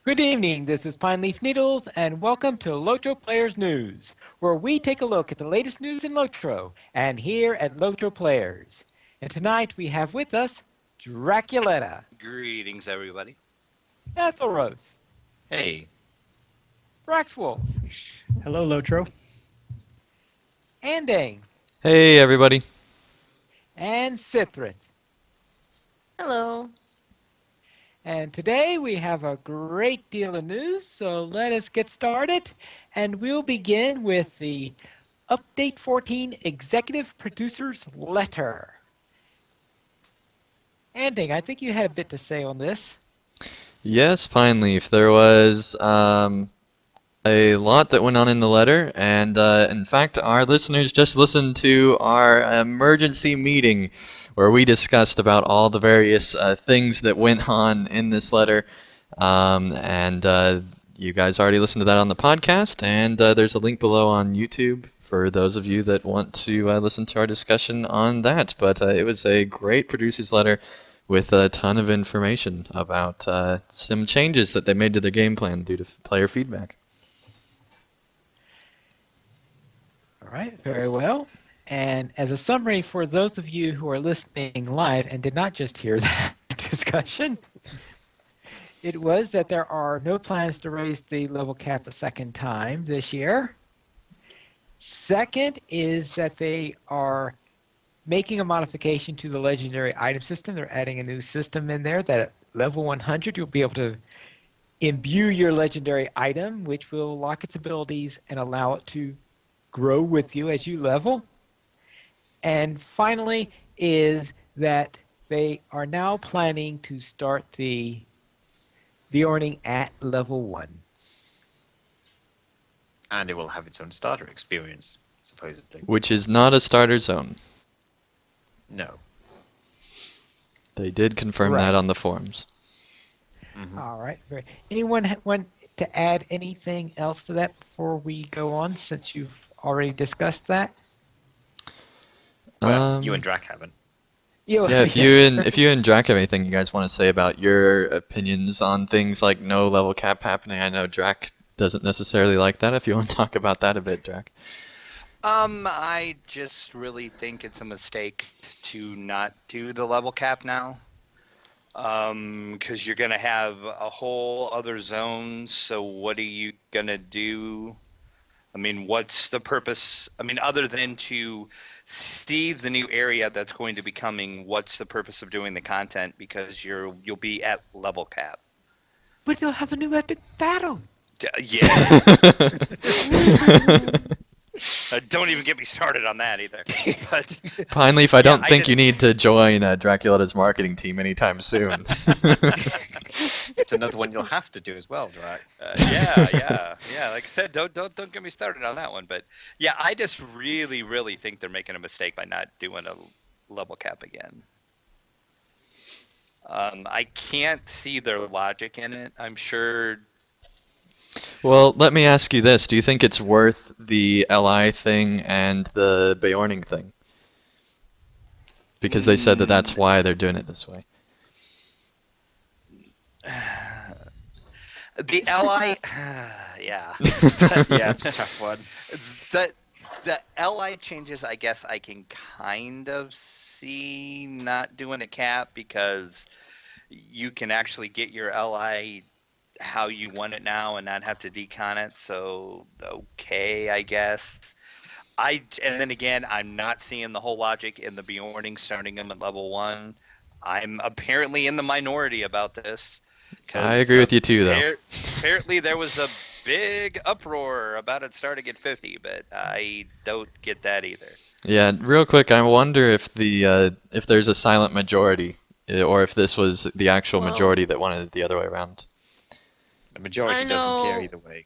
Good evening, this is Pine Leaf Needles, and welcome to LOTRO Players News, where we take a look at the latest news in LOTRO, and here at LOTRO Players. And tonight we have with us Draculetta, Greetings, everybody. Ethelros, Hey. Braxwolf, Hello, Lotro. Andang, Hey, everybody. and Sithrith. Hello. And today we have a great deal of news, so let us get started. And we'll begin with the Update 14 Executive Producer's Letter. Anding, I think you had a bit to say on this. Yes, Pine Leaf. There was a lot that went on in the letter, and in fact, our listeners just listened to our emergency meeting where we discussed about all the various things that went on in this letter. And you guys already listened to that on the podcast, and there's a link below on YouTube for those of you that want to listen to our discussion on that. But it was a great producer's letter with a ton of information about some changes that they made to their game plan due to player feedback. All right, very well. And as a summary for those of you who are listening live and did not just hear that discussion, it was that there are no plans to raise the level cap a second time this year. Second is that they are making a modification to the legendary item system. They're adding a new system in there that at level 100 you'll be able to imbue your legendary item, which will lock its abilities and allow it to grow with you as you level. And finally is that they are now planning to start the Bjorning at level 1. And it will have its own starter experience, supposedly. Which is not a starter zone. No. They did confirm Right. that on the forums. Mm-hmm. All right. Anyone want to add anything else to that before we go on, since you've already discussed that? Well, you and Drac haven't. Yeah, if you and Drac have anything you guys want to say about your opinions on things like no level cap happening, I know Drac doesn't necessarily like that. If you want to talk about that a bit, Drac. I just really think it's a mistake to not do the level cap now. Because you're gonna have a whole other zone, so what are you gonna do? I mean, what's the purpose? I mean, other than to see the new area that's going to be coming, what's the purpose of doing the content? Because you'll be at level cap. But they'll have a new epic battle. Yeah. Don't even get me started on that either. But Pine Leaf, I don't I think you just- need to join Draculetta's marketing team anytime soon. It's another one you'll have to do as well, Drac. yeah. Like I said, don't get me started on that one. But yeah, I just really think they're making a mistake by not doing a level cap again. I can't see their logic in it. I'm sure. Well, let me ask you this. Do you think it's worth the LI thing and the Bjorning thing? Because they said that that's why they're doing it this way. The LI, yeah. Yeah, it's a tough one. The LI changes, I guess I can kind of see not doing a cap because you can actually get your LI how you want it now and not have to decon it. So okay, I guess. And then again, I'm not seeing the whole logic in the Bjorning starting them at level 1. I'm apparently in the minority about this. I agree with you too, though. Apparently there was a big uproar about it starting at 50, but I don't get that either. Yeah, real quick, I wonder if if there's a silent majority, or if this was the actual majority that wanted it the other way around. The majority doesn't care either way.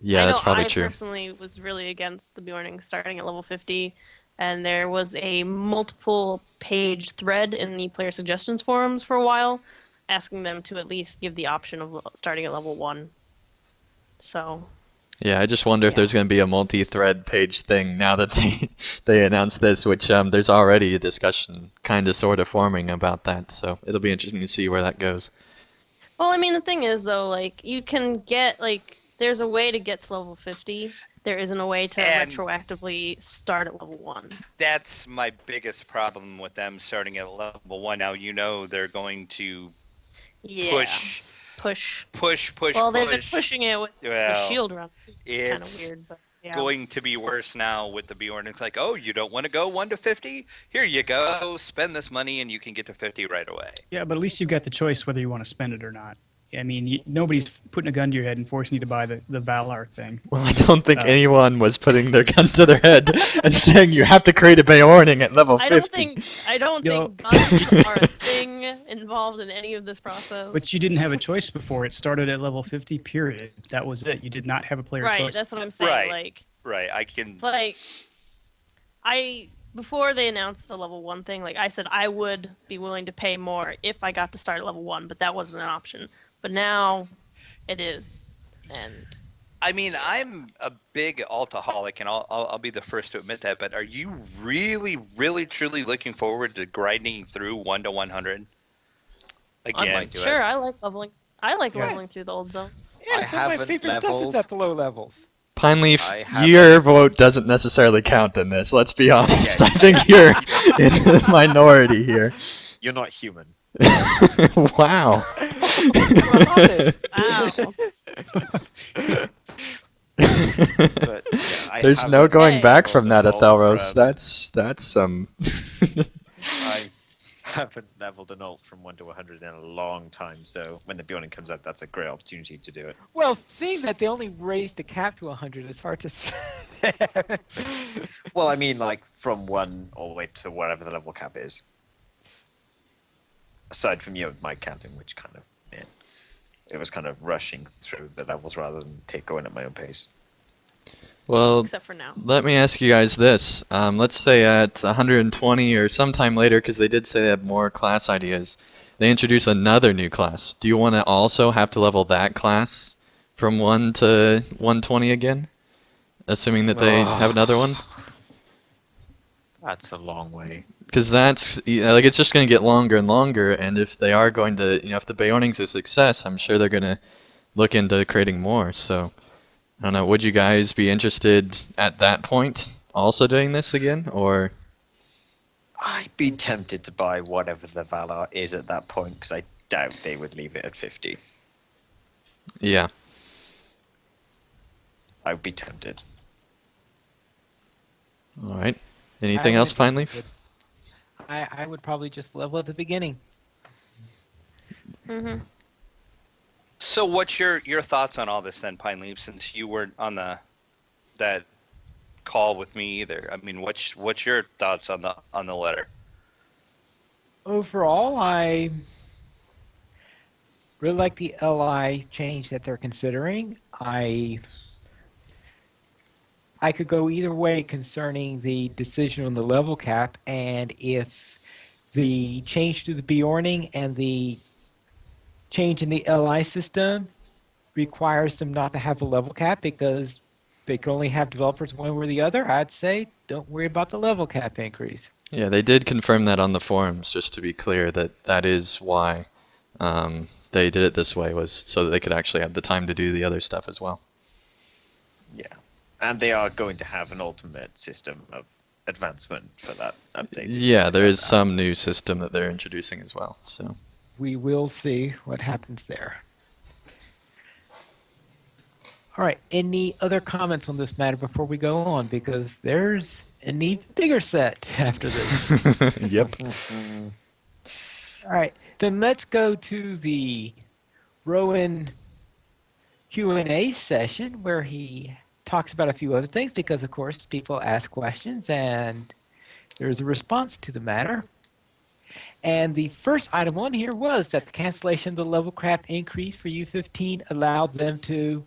Yeah, that's probably true. I personally was really against the Bjorning starting at level 50, and there was a multiple page thread in the player suggestions forums for a while asking them to at least give the option of starting at level 1. So Yeah, I just wonder if there's going to be a multi-thread page thing now that they announced this, which there's already a discussion kind of sort of forming about that, so it'll be interesting to see where that goes. Well, I mean, the thing is, though, like, you can get, like, there's a way to get to level 50. There isn't a way to And- retroactively start at level 1. That's my biggest problem with them starting at level 1. Now, they're going to Yeah. push. Well, they've been pushing it with the Well, shield run, too. It's kind of it's weird, but yeah. going to be worse now with the Bjorn. It's like, oh, you don't want to go 1 to 50? Here you go. Spend this money and you can get to 50 right away. Yeah, but at least you've got the choice whether you want to spend it or not. I mean, nobody's putting a gun to your head and forcing you to buy the Valar thing. Well, I don't think anyone was putting their gun to their head and saying you have to create a Beorning at level 50. I don't Yo. think guns are a thing involved in any of this process. But you didn't have a choice before. It started at level 50, period. That was it. You did not have a player Right, choice. that's what I'm saying. Right. Like, Right, I can. it's like, before they announced the level 1 thing, like, I said I would be willing to pay more if I got to start at level 1, but that wasn't an option. But now, it is. And I mean, I'm a big altaholic, and I'll be the first to admit that. But are you really, really, truly looking forward to grinding through 1 to 100 again? might do it. sure, I like leveling. I like Yeah. leveling through the old zones. Yeah, I some of my haven't favorite stuff is leveled. at the low levels. Pineleaf, I haven't- your vote doesn't necessarily count in this. Let's be honest. Yeah. I think you're in the minority here. You're not human. Wow. We're honest. Wow. But, yeah, I There's no haven't going Hey. back from that, leveled Athelros. from- That's some. I haven't leveled an alt from 1 to 100 in a long time, so when the Bjorning comes out, that's a great opportunity to do it. Well, seeing that they only raised the cap to 100, it's hard to say. Well, I mean, like, from 1 all the way to whatever the level cap is. Aside from my counting, which kind of, it was kind of rushing through the levels rather than going at my own pace. Well, Except for now. let me ask you guys this. Let's say at 120 or sometime later, because they did say they have more class ideas, they introduce another new class. Do you want to also have to level that class from 1 to 120 again? Assuming that they have another one? That's a long way. Because that's, like, it's just going to get longer and longer, and if they are going to, if the Beorning's a success, I'm sure they're going to look into creating more, so... I don't know, would you guys be interested at that point also doing this again, or? I'd be tempted to buy whatever the Valar is at that point, because I doubt they would leave it at 50. Yeah. I would be tempted. Alright. I Anything else, wouldn't be Pineleaf? tempted. I would probably just level at the beginning. Mm-hmm. So, what's your thoughts on all this then, Pineleaf? Since you weren't on that call with me either. I mean, what's your thoughts on the letter? Overall, I really like the LI change that they're considering. I could go either way concerning the decision on the level cap, and if the change to the Bjorning and the change in the LI system requires them not to have a level cap because they can only have developers one way or the other, I'd say don't worry about the level cap increase. Yeah, they did confirm that on the forums, just to be clear, that is why they did it this way, was so that they could actually have the time to do the other stuff as well. Yeah. And they are going to have an ultimate system of advancement for that update. Yeah, there is some new system that they're introducing as well, so... We will see what happens there. All right, any other comments on this matter before we go on? Because there's an even bigger set after this. Yep. All right, then let's go to the Rowan Q&A session where he talks about a few other things because, of course, people ask questions and there's a response to the matter. And the first item on here was that the cancellation of the level cap increase for U15 allowed them to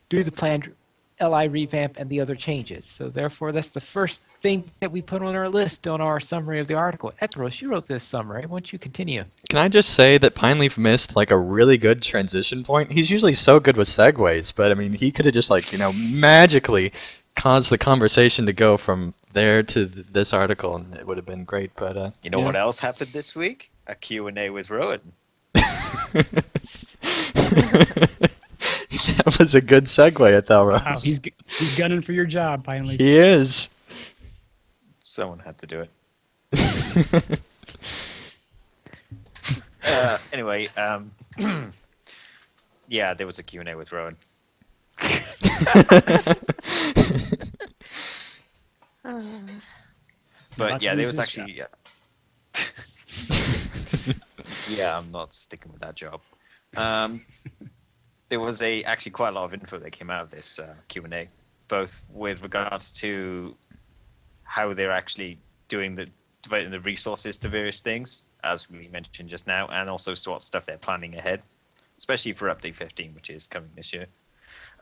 do the planned LI revamp and the other changes. So therefore, that's the first thing that we put on our list on our summary of the article. Ethros, you wrote this summary. Why don't you continue? Can I just say that Pineleaf missed like a really good transition point? He's usually so good with segues, but I mean, he could have just like, magically caused the conversation to go from there to this article, and it would have been great. But You know what else happened this week? A Q&A with Rowan. That was a good segue, I thought, Wow, Ross. he's gunning for your job finally. He is. Someone had to do it. Anyway, yeah, there was a Q&A with Rowan. But About to yeah, there lose was his actually yeah, I'm not sticking with that job. There was actually quite a lot of info that came out of this Q&A, both with regards to how they're actually devoting the resources to various things, as we mentioned just now, and also what stuff they're planning ahead, especially for Update 15, which is coming this year.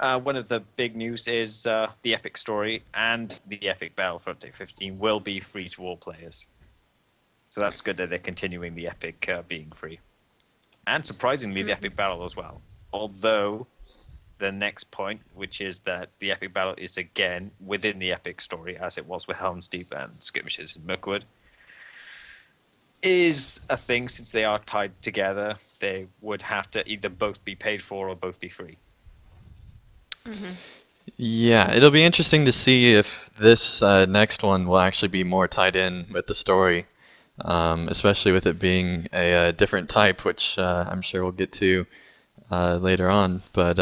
One of the big news is the Epic Story and the Epic Battle for Update 15 will be free to all players. So that's good that they're continuing the Epic being free. And surprisingly, the Epic Battle as well. Although the next point, which is that the Epic Battle is again within the Epic Story, as it was with Helm's Deep and Skirmishes in Mirkwood, is a thing since they are tied together. They would have to either both be paid for or both be free. Yeah, it'll be interesting to see if this next one will actually be more tied in with the story, especially with it being a different type, which I'm sure we'll get to later on. But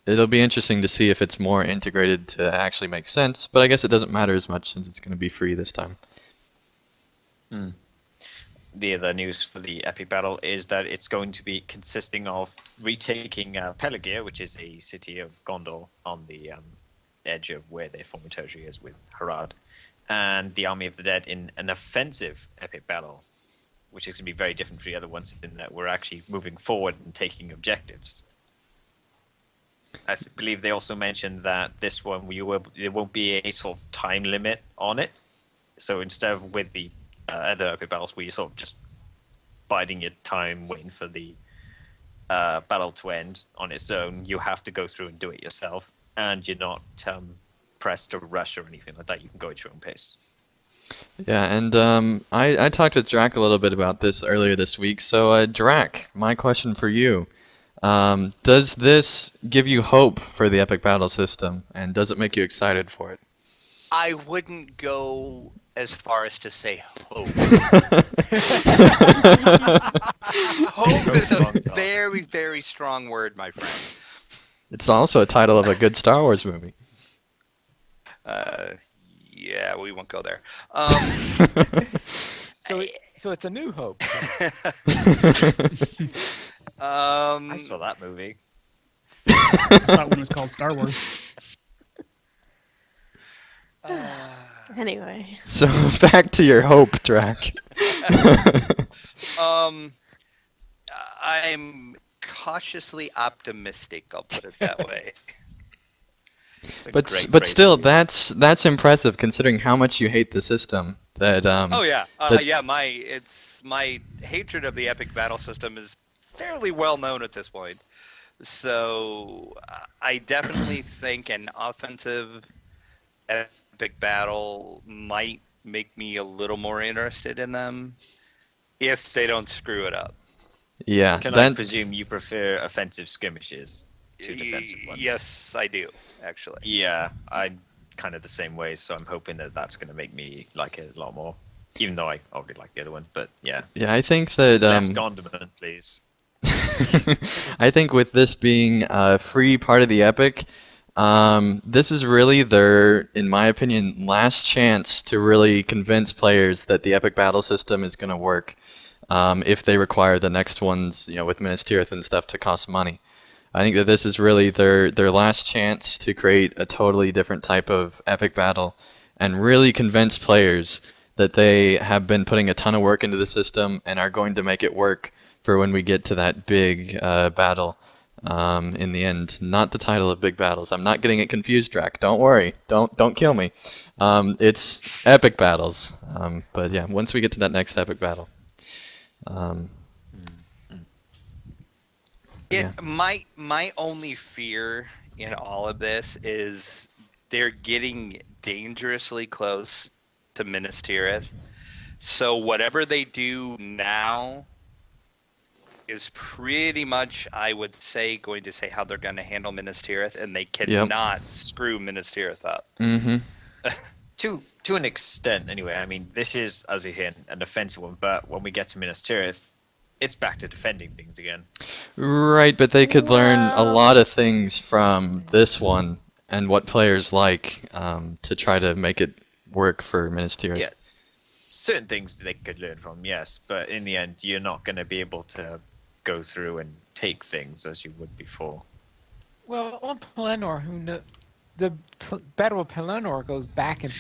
it'll be interesting to see if it's more integrated to actually make sense. But I guess it doesn't matter as much since it's going to be free this time. The other news for the Epic Battle is that it's going to be consisting of retaking Pelargir, which is a city of Gondor on the edge of where their former territory is with Harad, and the Army of the Dead in an offensive Epic Battle, which is going to be very different from the other ones in that we're actually moving forward and taking objectives. I believe they also mentioned that this one there won't be a sort of time limit on it. So instead of with the other Epic Battles where you're sort of just biding your time, waiting for the battle to end on its own, you have to go through and do it yourself, and you're not pressed to rush or anything like that. You can go at your own pace. Yeah, and I talked with Drac a little bit about this earlier this week. So, Drac, my question for you. Does this give you hope for the Epic Battle system, and does it make you excited for it? I wouldn't go as far as to say hope. Hope is a very, very strong word, my friend. It's also a title of a good Star Wars movie. Yeah, we won't go there. So it's a new hope. I saw that movie. I saw it when it was called Star Wars. Anyway. So back to your hope, Drac. I'm cautiously optimistic. I'll put it that way. But still, that's impressive considering how much you hate the system. That Oh yeah, that- yeah. My hatred of the Epic Battle system is fairly well known at this point. So I definitely think an offensive Epic Battle might make me a little more interested in them if they don't screw it up. yeah, Can I presume you prefer offensive skirmishes to defensive ones? Yes, I do, actually. Yeah, I'm kind of the same way, so I'm hoping that that's going to make me like it a lot more. Even though I already like the other one, but yeah. Yeah, I think that Less condiment, please. I think with this being a free part of the Epic, this is really their, in my opinion, last chance to really convince players that the Epic Battle system is going to work. If they require the next ones, with Minas Tirith and stuff to cost money. I think that this is really their last chance to create a totally different type of Epic Battle and really convince players that they have been putting a ton of work into the system and are going to make it work for when we get to that big battle in the end. Not the title of Big Battles. I'm not getting it confused, Drac. Don't worry. Don't kill me. It's Epic Battles. But yeah, once we get to that next Epic Battle. Yeah. My only fear in all of this is they're getting dangerously close to Minas Tirith. So whatever they do now is pretty much, I would say, going to say how they're going to handle Minas Tirith, and they Yep. cannot screw Minas Tirith up. Mm-hmm. To an extent, anyway. I mean, this is, as you say, an offensive one, but when we get to Minas Tirith, it's back to defending things again. Right, but they could learn a Well- lot of things from this one and what players like to try to make it work for Minas Tirith. Yeah. Certain things they could learn from, yes, but in the end, you're not going to be able to go through and take things as you would before. Well, on Pelennor, the Battle of Pelennor goes back and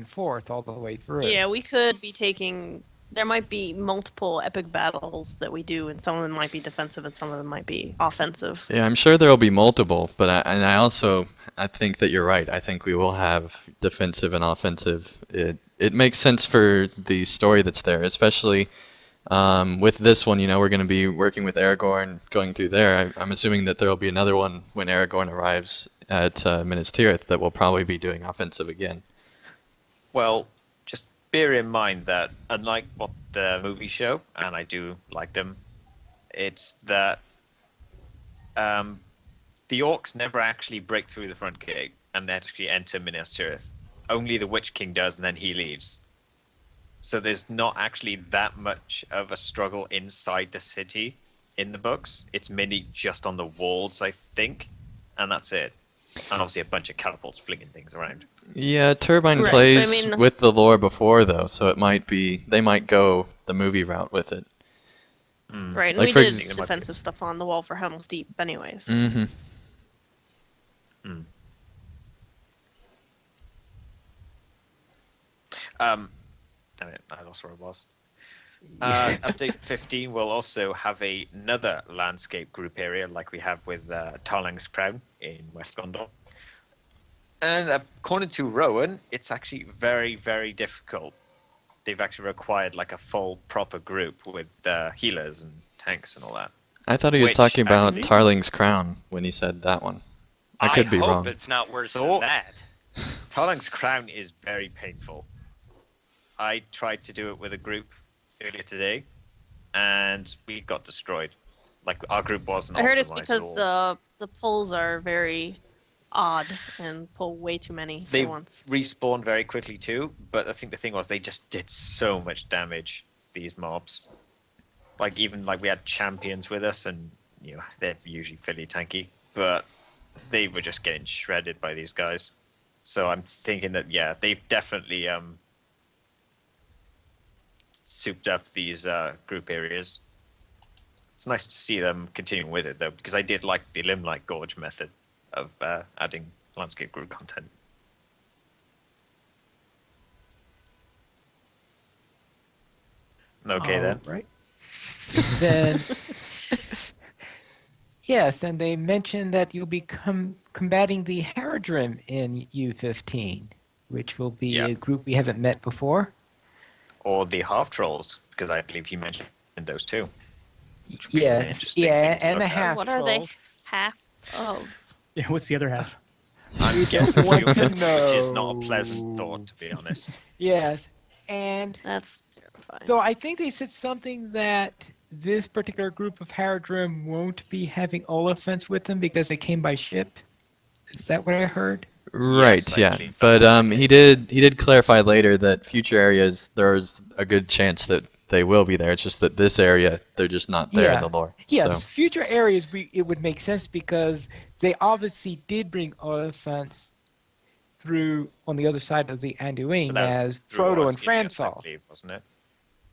forth all the way through. Yeah, we could be taking. There might be multiple epic battles that we do, and some of them might be defensive, and some of them might be offensive. Yeah, I'm sure there will be multiple, but I think that you're right. I think we will have defensive and offensive. It makes sense for the story that's there, especially with this one. You know, we're going to be working with Aragorn going through there. I'm assuming that there will be another one when Aragorn arrives at Minas Tirith that will probably be doing offensive again. Well, just bear in mind that unlike what the movies show, and I do like them, it's that the orcs never actually break through the front gate and actually enter Minas Tirith. Only the Witch King does, and then he leaves. So there's not actually that much of a struggle inside the city in the books. It's mainly just on the walls, I think, and that's it. And obviously a bunch of catapults flinging things around. Yeah, Turbine Right, but I plays mean- with the lore before though, so they might go the movie route with it. Right, and Like, we for did ex- defensive stuff on the wall for Helm's Deep, anyways. Mm-hmm. Damn it, I lost where I was. Update 15 will also have another landscape group area like we have with Tarling's Crown in West Gondor. And according to Rowan, it's actually very, very difficult. They've actually required like a full proper group with healers and tanks and all that. I thought he was Which, talking about actually- Tarling's Crown when he said that one. I could be hope wrong. it's not worse So- than that. Tarling's Crown is very painful. I tried to do it with a group earlier today, and we got destroyed. Like our group wasn't. I heard it's optimized because at all. the pulls are very odd and pull way too many They at once. respawned very quickly too, but I think the thing was they just did so much damage. These mobs, like even like we had champions with us, and you know they're usually fairly tanky, but they were just getting shredded by these guys. So I'm thinking that yeah, they've definitely souped up these group areas. It's nice to see them continuing with it though, because I did like the Limelight Gorge method of adding landscape group content. Okay then. Right. Then, yes, and they mentioned that you'll be combating the Haradrim in U15, which will be Yeah. a group we haven't met before. Or the half trolls, because I believe you mentioned those too. Which would be an Yes, interesting yeah, thing to and the look at. half What are they? trolls. Half of. Yeah, what's the other half? I'm guessing want to human, which is not a pleasant know. thought, to be honest. Yes, and That's terrifying. though I think they said something that this particular group of Haradrim won't be having Oliphants with them because they came by ship. Is that what I heard? Right, Yes, I yeah. believe But that's the he case. did clarify later that future areas there's a good chance that they will be there. It's just that this area they're just not there in Yeah. the lore. Yes, So future areas it would make sense because they obviously did bring Oliphants through on the other side of the Anduin But that was as through Frodo and Osgiliath, I Fransol. believe, wasn't it?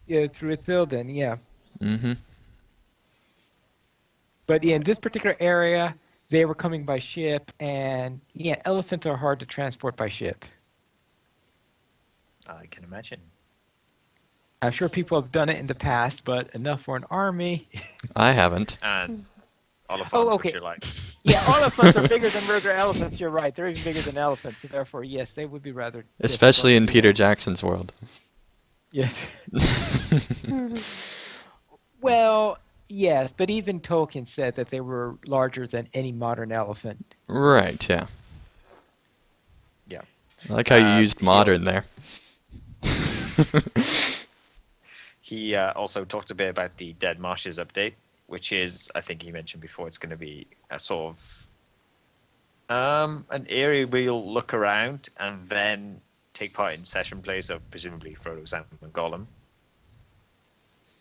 Yeah, through Ithilden, yeah. mm-hmm. But in this particular area, they were coming by ship, and yeah, elephants are hard to transport by ship. I can imagine. I'm sure people have done it in the past, but enough for an army. I haven't. And Oliphants, Oh, okay. which are like Yeah, elephants are bigger than regular elephants. You're right; they're even bigger than elephants. So therefore, yes, they would be rather. Especially in difficult to Peter deal with. Jackson's world. Yes. Well, yes, but even Tolkien said that they were larger than any modern elephant. Right, yeah. yeah. I like how you used he modern also- there. He also talked a bit about the Dead Marshes update, which is, I think you mentioned before, it's going to be a sort of an area where you'll look around and then take part in session plays of presumably Frodo, Sam, and Gollum,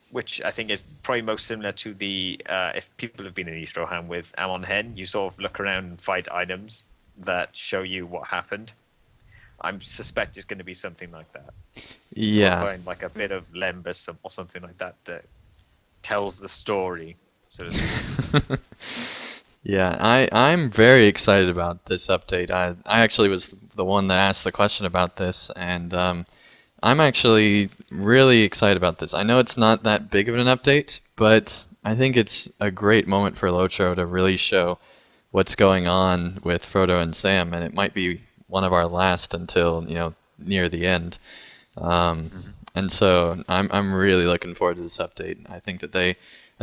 which I think is probably most similar to the if people have been in East Rohan with Amon Hen, you sort of look around and fight items that show you what happened. I suspect it's going to be something like that. So I'll Yeah. find like a bit of Lembus or something like that that tells the story, so to speak. Yeah, I'm very excited about this update. I actually was the one that asked the question about this, and I'm actually really excited about this. I know it's not that big of an update, but I think it's a great moment for LOTRO to really show what's going on with Frodo and Sam, and it might be one of our last until, near the end. And so I'm really looking forward to this update. I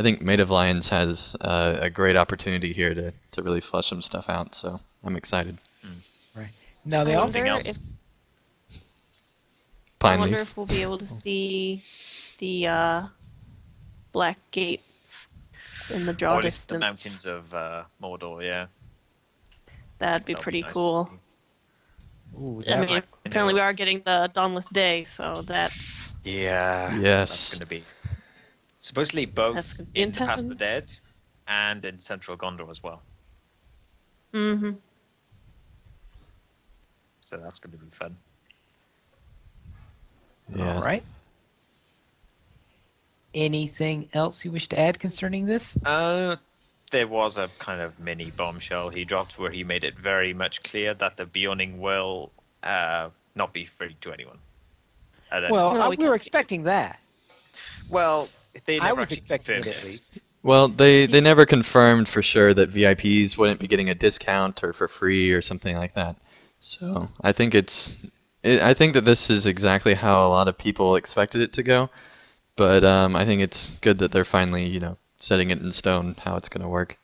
think Maid of Lions has a great opportunity here to really flesh some stuff out. So I'm excited. Right. Now they I also wonder else? if I Pine wonder Leaf. if we'll be able to see the black gates in the draw Or at least the distance. mountains of Mordor, yeah. That'd be That'll pretty nice to cool. see. Ooh, I that mean, might, apparently we are getting the Dawnless Day, so that's Yeah, Yes. that's going to be supposedly That's both gonna be in the Past of the Dead intense. and in Central Gondor as well. mm-hmm. So that's going to be fun. Yeah. all right. Anything else you wish to add concerning this? There was a kind of mini bombshell he dropped where he made it very much clear that the Beyonding will not be free to anyone. At any Well, time. No, we we were can't. expecting that. Well, they I never was actually expecting confirmed it at least. Well, they never confirmed for sure that VIPs wouldn't be getting a discount or for free or something like that. So I think I think that this is exactly how a lot of people expected it to go. But I think it's good that they're finally, setting it in stone how it's going to work.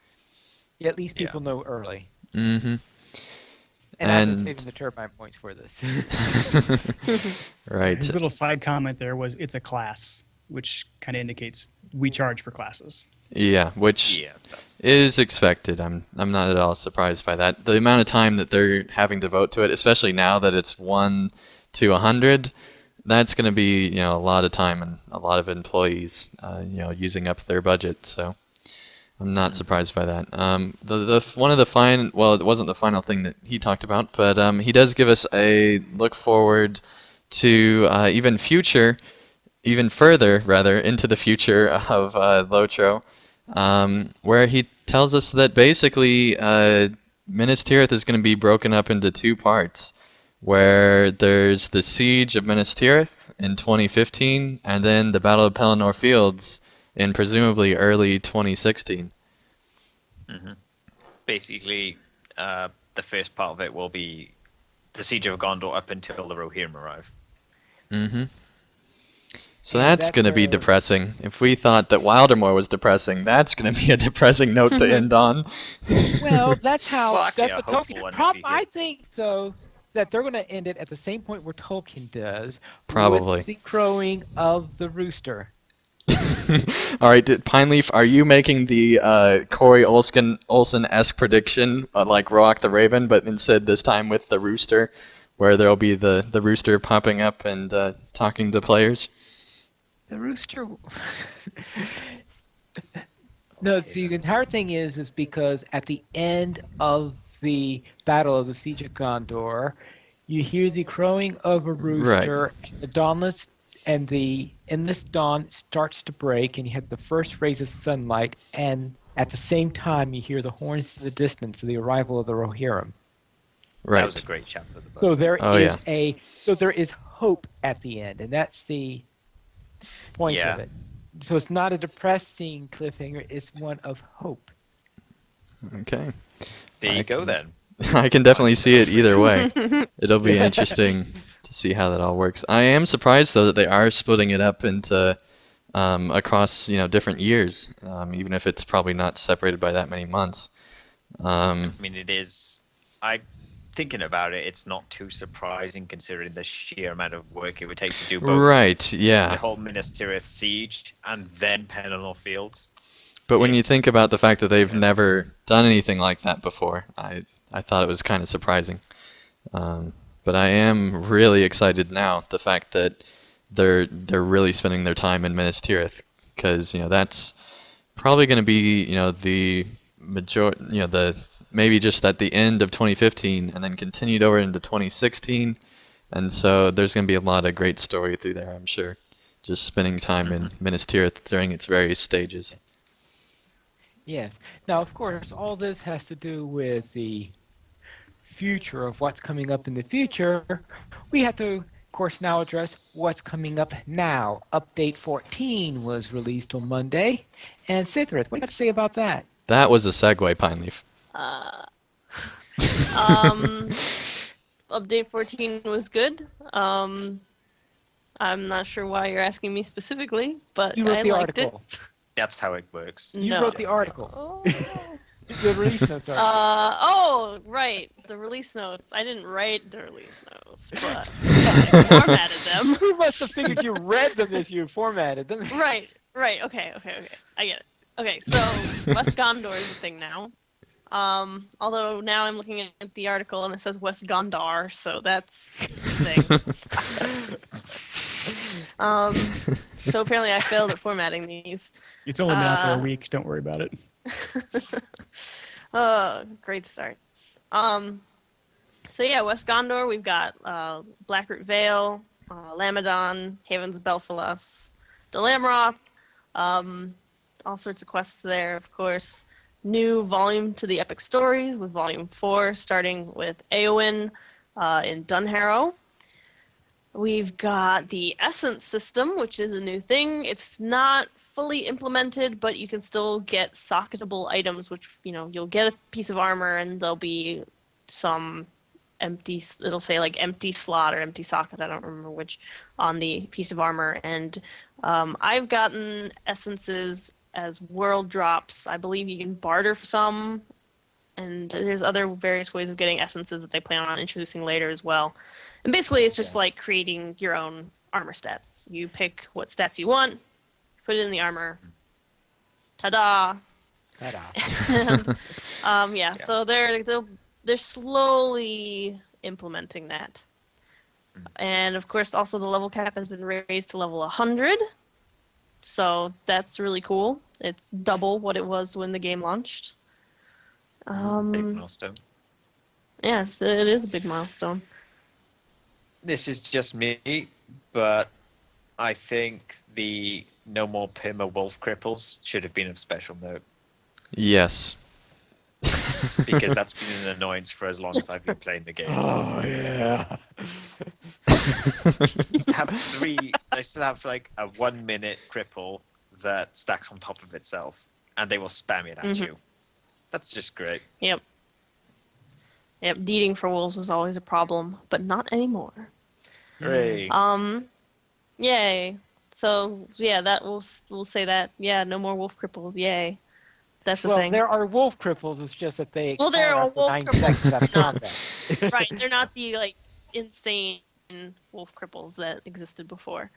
Yeah, at least Yeah. people know early. Mm-hmm. And I've been And- saving the turbine points for this. Right. His little side comment there was, "It's a class," which kind of indicates we charge for classes. Yeah, which Yeah, that's is expected. I'm not at all surprised by that. The amount of time that they're having to devote to it, especially now that it's 1 to 100, that's going to be, a lot of time and a lot of employees, using up their budget. So I'm not surprised by that. One of the well, it wasn't the final thing that he talked about, but he does give us a look forward to even further rather into the future of LOTRO, where he tells us that basically Minas Tirith is going to be broken up into two parts, where there's the Siege of Minas Tirith in 2015, and then the Battle of Pelennor Fields in presumably early 2016. basically the first part of it will be the Siege of Gondor up until the Rohirrim arrive. Mm-hmm. So And that's that's going to be where- depressing. If we thought that Wildermore was depressing, that's going to be a depressing note to end on. Well, that's how. Well, actually, that's a what hopeful Tolkien. one if Prob- you I hear- think though that they're going to end it at the same point where Tolkien does, Probably. with the crowing of the rooster. All right, Pineleaf, are you making the Corey Olsen-esque prediction, like Roak the Raven, but instead this time with the rooster, where there'll be the rooster popping up and talking to players? The rooster. No, see, the entire thing is because at the end of the battle of the Siege of Gondor, you hear the crowing of a rooster, and the dawnless and the endless dawn starts to break, and you have the first rays of sunlight, and at the same time you hear the horns in the distance of the arrival of the Rohirrim. That was a Right. great chapter of the book. So there Oh, is yeah. there is hope at the end, and that's the point Yeah. of it. So it's not a depressing cliffhanger; it's one of hope. Okay. There I you go can- then. I can definitely see it either way. It'll be Yeah. interesting to see how that all works. I am surprised though that they are splitting it up into across different years, even if it's probably not separated by that many months. I mean, it is. Thinking about it, it's not too surprising considering the sheer amount of work it would take to do both. Right, The yeah. whole Minas Tirith siege and then Pelennor Fields. But when you It's- think about the fact that they've yeah. never done anything like that before, I thought it was kind of surprising. But I am really excited now. The fact that they're really spending their time in Minas Tirith, because that's probably going to be the the maybe just at the end of 2015 and then continued over into 2016, and so there's going to be a lot of great story through there, I'm sure. Just spending time in Minas Tirith during its various stages. Yes. Now, of course, all this has to do with the future of what's coming up in the future. We have to, of course, now address what's coming up now. Update 14 was released on Monday. And Sithrit, what do you got to say about that? That was a segue, Pineleaf. Uh, um, update 14 was good. I'm not sure why you're asking me specifically, but You wrote I the liked it. article. That's how it works. You No. wrote the article. Oh. The release notes article. Oh, right. The release notes. I didn't write the release notes, but I formatted them. You must have figured you read them if you formatted them. Right. Okay. I get it. Okay, so West Gondor is a thing now. Although now I'm looking at the article and it says West Gondar, so that's the thing. So apparently I failed at formatting these. It's only been out there a week. Don't worry about it. Oh, great start. So yeah, West Gondor, we've got Blackroot Vale, Lamadon, Havens of Belfalas, Dol Amroth, all sorts of quests there, of course. New volume to the Epic Stories with Volume 4, starting with Eowyn in Dunharrow. We've got the Essence system, which is a new thing. It's not fully implemented, but you can still get socketable items, which, you'll get a piece of armor and there'll be some it'll say like empty slot or empty socket, I don't remember which, on the piece of armor. And I've gotten essences as world drops. I believe you can barter for some, and there's other various ways of getting essences that they plan on introducing later as well. And basically it's just like creating your own armor stats. You pick what stats you want, put it in the armor. Ta-da! Ta-da. So they're slowly implementing that. And of course, also the level cap has been raised to level 100. So that's really cool. It's double what it was when the game launched. Big milestone. Yes, it is a big milestone. This is just me, but I think the no more Pima wolf cripples should have been of special note. Yes. Because that's been an annoyance for as long as I've been playing the game. Oh, yeah. Just have they still have like a 1 minute cripple that stacks on top of itself, and they will spam it at you. That's just great. Yep, deeding for wolves was always a problem, but not anymore. Hooray. Yay. So, yeah, we'll say that. Yeah, no more wolf cripples, yay. That's the Well, thing. there are wolf cripples. It's just that they Well, there expire are after wolf 9 cripples. seconds out of Not- combat. Right, they're not the, insane wolf cripples that existed before.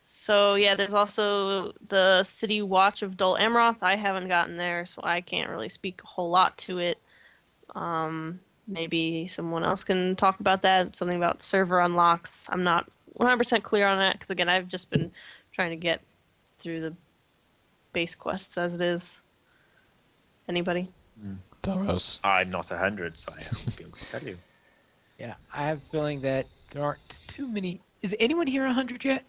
So, yeah, there's also the City Watch of Dol Amroth. I haven't gotten there, so I can't really speak a whole lot to it. Maybe someone else can talk about that. Something about server unlocks. I'm not 100% clear on that, because, again, I've just been trying to get through the base quests as it is. Anybody? Thoros. I'm not 100, so I won't be able to tell you. Yeah, I have a feeling that there aren't too many. Is anyone here 100 yet?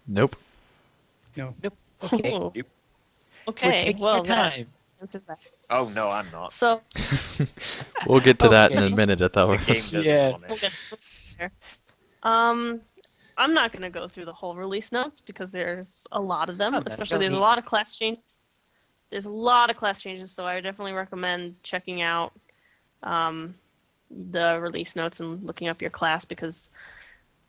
Nope. No. Nope. Okay. Ooh. Yep. We're Okay, taking well, our that time. answers that. Oh, no, I'm not. So, We'll get to that in a Okay. minute, The game Thoros. doesn't Yeah. want we'll it. get there. I'm not going to go through the whole release notes because there's a lot of them, Oh, no, especially don't there's a need lot of class changes. There's a lot of class changes, so I would definitely recommend checking out the release notes and looking up your class, because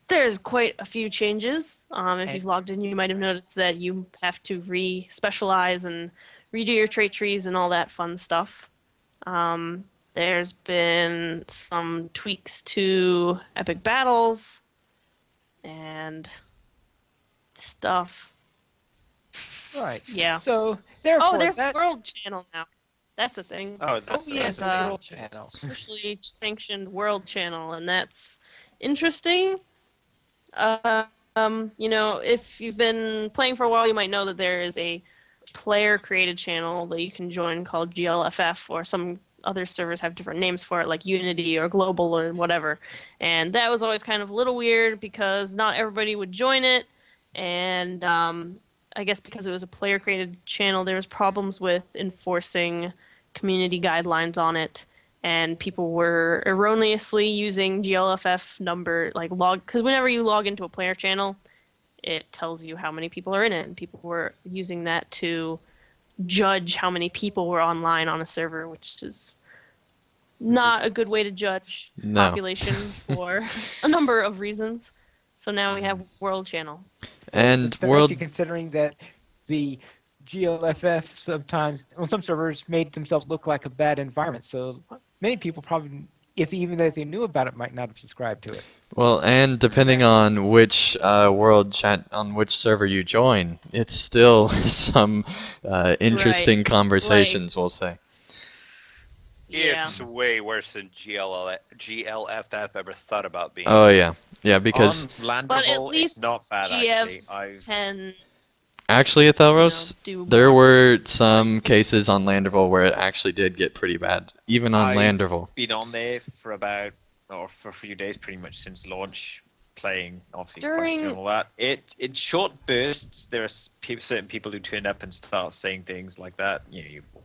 there's quite a few changes. If And- you've logged in, you might have noticed that you have to re-specialize and redo your trait trees and all that fun stuff. There's been some tweaks to epic battles and stuff. Right. Yeah. So Oh, therefore there's that. World Channel now. That's a thing. Oh, Oh that's yes, There's there's a a world channel. socially sanctioned World Channel, and that's interesting. If you've been playing for a while, you might know that there is a player-created channel that you can join called GLFF, or some other servers have different names for it, like Unity or Global or whatever. And that was always kind of a little weird because not everybody would join it, and I guess because it was a player-created channel, there was problems with enforcing community guidelines on it, and people were erroneously using GLFF number like log because whenever you log into a player channel, it tells you how many people are in it, and people were using that to judge how many people were online on a server, which is not a good way to judge No. population for a number of reasons. So now we have World Channel. And World. Especially considering that the GLFF sometimes on some servers made themselves look like a bad environment. So many people probably, if even if they knew about it, might not have subscribed to it. Well, and depending Exactly. on which world chat on which server you join, it's still some Right. interesting Like, conversations, we'll say. yeah. It's way worse than GLFF ever thought about being. Oh yeah, yeah, because On Land But at Revolt, it's not least bad actually. GFs I've can, actually, Athelros, do there more were some things. cases on Landerville where it actually did get pretty bad, even on I've Landerville. been on there for for a few days, pretty much since launch, playing obviously Question and During all that. In short bursts, there are certain people who turn up and start saying things like that.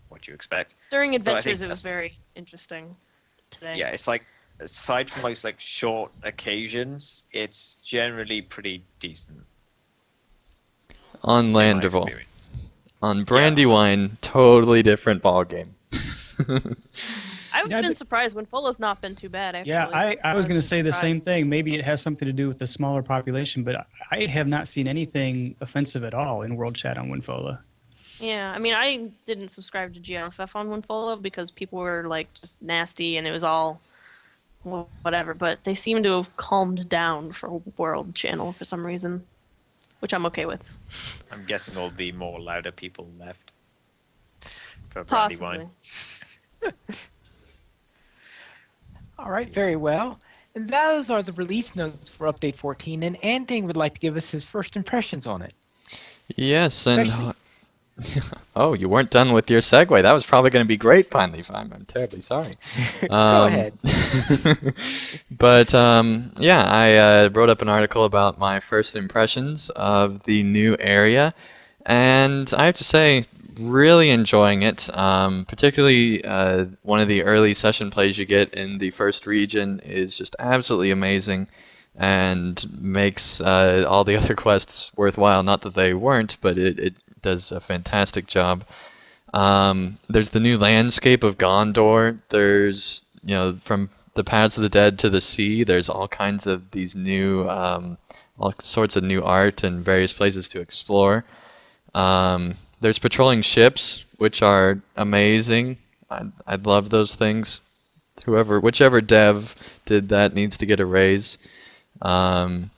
What you expect. during But I think adventures, it was that's very interesting today. yeah. It's like aside from those like short occasions, it's generally pretty decent On in my Landerville. experience. On Yeah. Brandywine, totally different ballgame. I've Yeah, been surprised. Winfolo's not been too bad, actually. Yeah, I was going to say the same surprised. thing. Maybe it has something to do with the smaller population, but I have not seen anything offensive at all in World Chat on Winfola. Yeah, I mean, I didn't subscribe to GLFF on Winfolo because people were like just nasty and it was all whatever. But they seem to have calmed down for World Channel for some reason, which I'm okay with. I'm guessing all the more louder people left for Possibly. Brandywine. All right, very well. And those are the release notes for Update 14, and Anding would like to give us his first impressions on it. Yes, Especially- and oh, you weren't done with your segue. That was probably going to be great, Pineleaf. I'm terribly sorry. Go ahead. But yeah, I wrote up an article about my first impressions of the new area, and I have to say, really enjoying it. Particularly one of the early session plays you get in the first region is just absolutely amazing, and makes all the other quests worthwhile. Not that they weren't, but it does a fantastic job. There's the new landscape of Gondor. There's, from the Paths of the Dead to the sea, there's all kinds of these new, all sorts of new art and various places to explore. There's patrolling ships, which are amazing. I love those things. Whichever dev did that needs to get a raise. Um,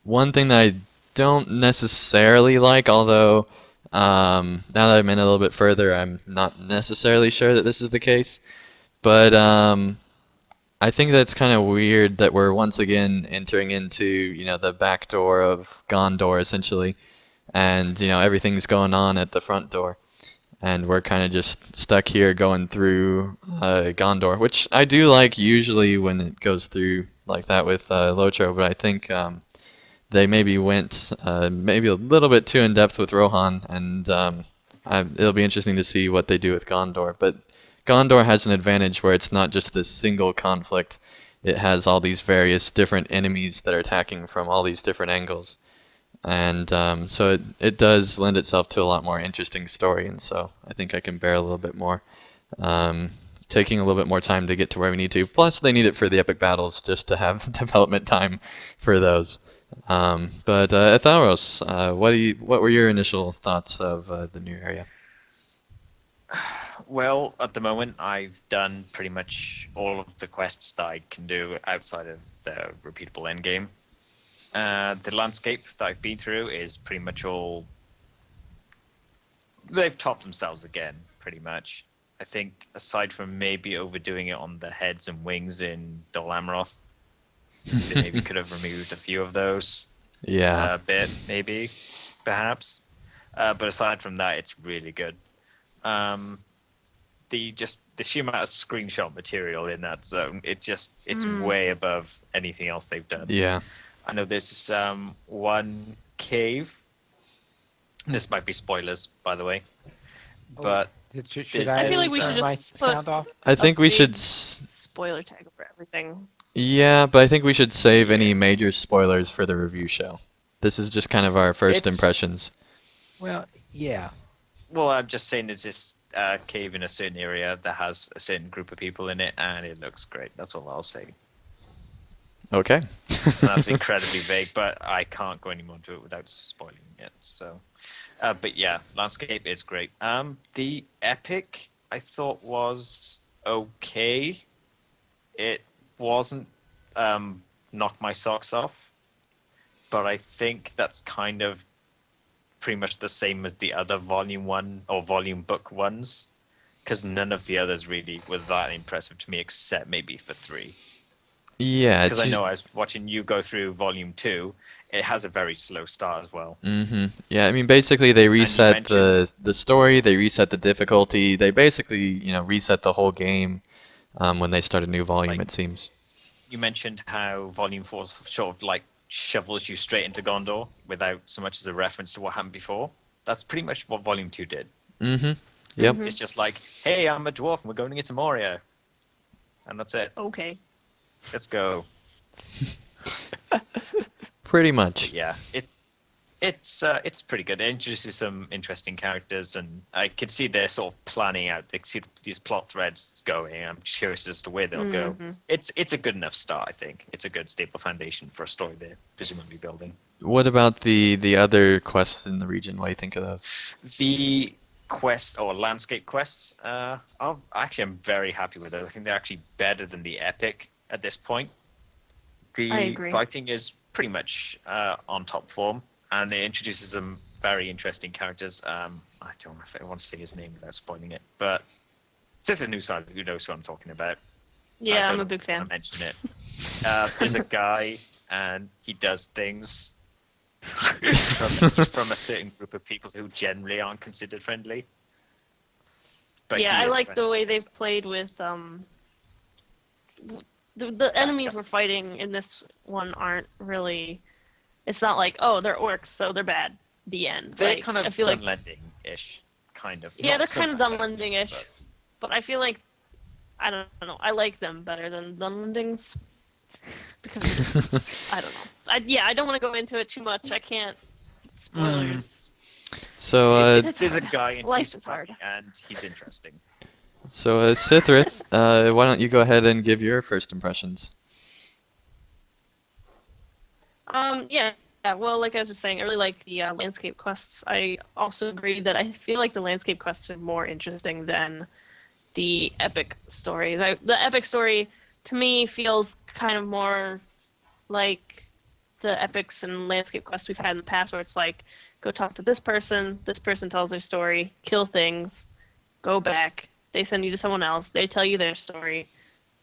One thing that I don't necessarily like, although now that I'm in a little bit further, I'm not necessarily sure that this is the case. But I think that's kind of weird that we're once again entering into, the back door of Gondor essentially, and everything's going on at the front door, and we're kind of just stuck here going through Gondor, which I do like usually when it goes through like that with LOTRO, but I think they maybe went maybe a little bit too in depth with Rohan, and it'll be interesting to see what they do with Gondor. But Gondor has an advantage where it's not just this single conflict. It has all these various different enemies that are attacking from all these different angles. And so it does lend itself to a lot more interesting story, and so I think I can bear a little bit more. Taking a little bit more time to get to where we need to. Plus, they need it for the epic battles just to have development time for those. But Atharos, what were your initial thoughts of the new area? Well, at the moment, I've done pretty much all of the quests that I can do outside of the repeatable endgame. The landscape that I've been through is pretty much all they've topped themselves again, pretty much. I think aside from maybe overdoing it on the heads and wings in Dol Amroth, they maybe could have removed a few of those Yeah. a bit, maybe, perhaps. But aside from that, it's really good. Um, the sheer amount of screenshot material in that zone, it's way above anything else they've done. Yeah. I know there's this one cave. This might be spoilers, by the way, but Should there's I I feel like we should turn just my put sound off? I think we should. big spoiler tag over everything. Yeah, but I think we should save any major spoilers for the review show. This is just kind of our first It's- impressions. Well, yeah. well, I'm just saying there's this cave in a certain area that has a certain group of people in it, and it looks great. That's all I'll say. Okay. And that's incredibly vague, but I can't go any more into it without spoiling it. So, but yeah, landscape is great. The epic I thought was okay. It wasn't knock my socks off, but I think that's kind of pretty much the same as the other volume one or volume book ones, because none of the others really were that impressive to me, except maybe for 3. Yeah, Because I know I was watching you go through volume 2. It has a very slow start as well. Yeah, I mean, basically they reset mentioned- the story, they reset the difficulty, they basically, reset the whole game when they start a new volume, Like- it seems. You mentioned how volume 4 sort of like shovels you straight into Gondor without so much as a reference to what happened before. That's pretty much what volume 2 did. Yep. It's just like, hey, I'm a dwarf and we're going to get to Moria. And that's it. Okay. Let's go. Pretty much. But yeah, it's pretty good. It introduces some interesting characters, and I can see they're sort of planning out. They see these plot threads going. I'm curious as to where they'll go. It's a good enough start, I think. It's a good stable foundation for a story they're presumably building. What about the other quests in the region? What do you think of those? The quests or landscape quests, I'm very happy with those. I think they're actually better than the epic at this point. The I agree. writing is pretty much on top form, and it introduces some very interesting characters. I don't know if I want to say his name without spoiling it, but since a new side, who knows who I'm talking about? Yeah, I I'm don't a big fan. wanna mention it. There's a guy, and he does things. He's from a certain group of people who generally aren't considered friendly. But Yeah, he I is like the friendly. way they've played with the enemies we're fighting in this one aren't really. It's not like, oh, they're orcs, so they're bad. The end. They're Like, kind of I feel like Dunlending-ish, kind of. yeah, Not they're so kind of much, Dunlending-ish, but I feel like I don't know. I like them better than Dunlendings because I don't know. I don't want to go into it too much. I can't. Spoilers. So, There's a guy, and Life he's is hard. funny, and he's interesting. Sithrith, why don't you go ahead and give your first impressions? Yeah. Well, like I was just saying, I really like the landscape quests. I also agree that I feel like the landscape quests are more interesting than the epic stories. The epic story, to me, feels kind of more like the epics and landscape quests we've had in the past, where it's like, go talk to this person tells their story, kill things, go back, they send you to someone else, they tell you their story,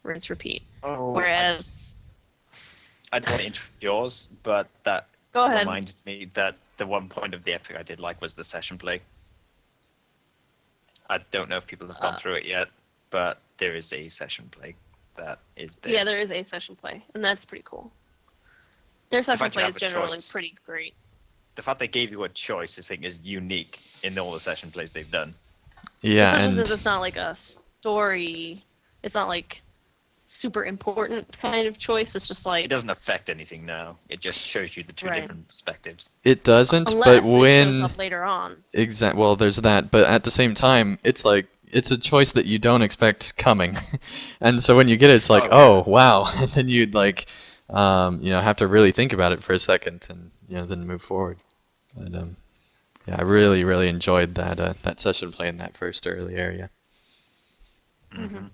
rinse, repeat. Oh, Whereas, I don't want to interrupt yours, but that go ahead. reminded me that the one point of the epic I did like was the session play. I don't know if people have gone through it yet, but there is a session play that is there. Yeah, there is a session play, and that's pretty cool. Their session fact you play have is a generally choice. pretty great. The fact they gave you a choice, I think, is unique in all the session plays they've done. Yeah, Especially and since it's not like a story. It's not like super important kind of choice. It's just It like doesn't affect anything now. It just shows you the two Right. different perspectives. it doesn't, unless but it shows when up later on. well, there's that, but at the same time, it's like it's a choice that you don't expect coming, and so when you get it, it's like, Oh, oh wow, and then you'd like, have to really think about it for a second, and then move forward. But yeah, I really, really enjoyed that session play in that first early area. Mm-hmm.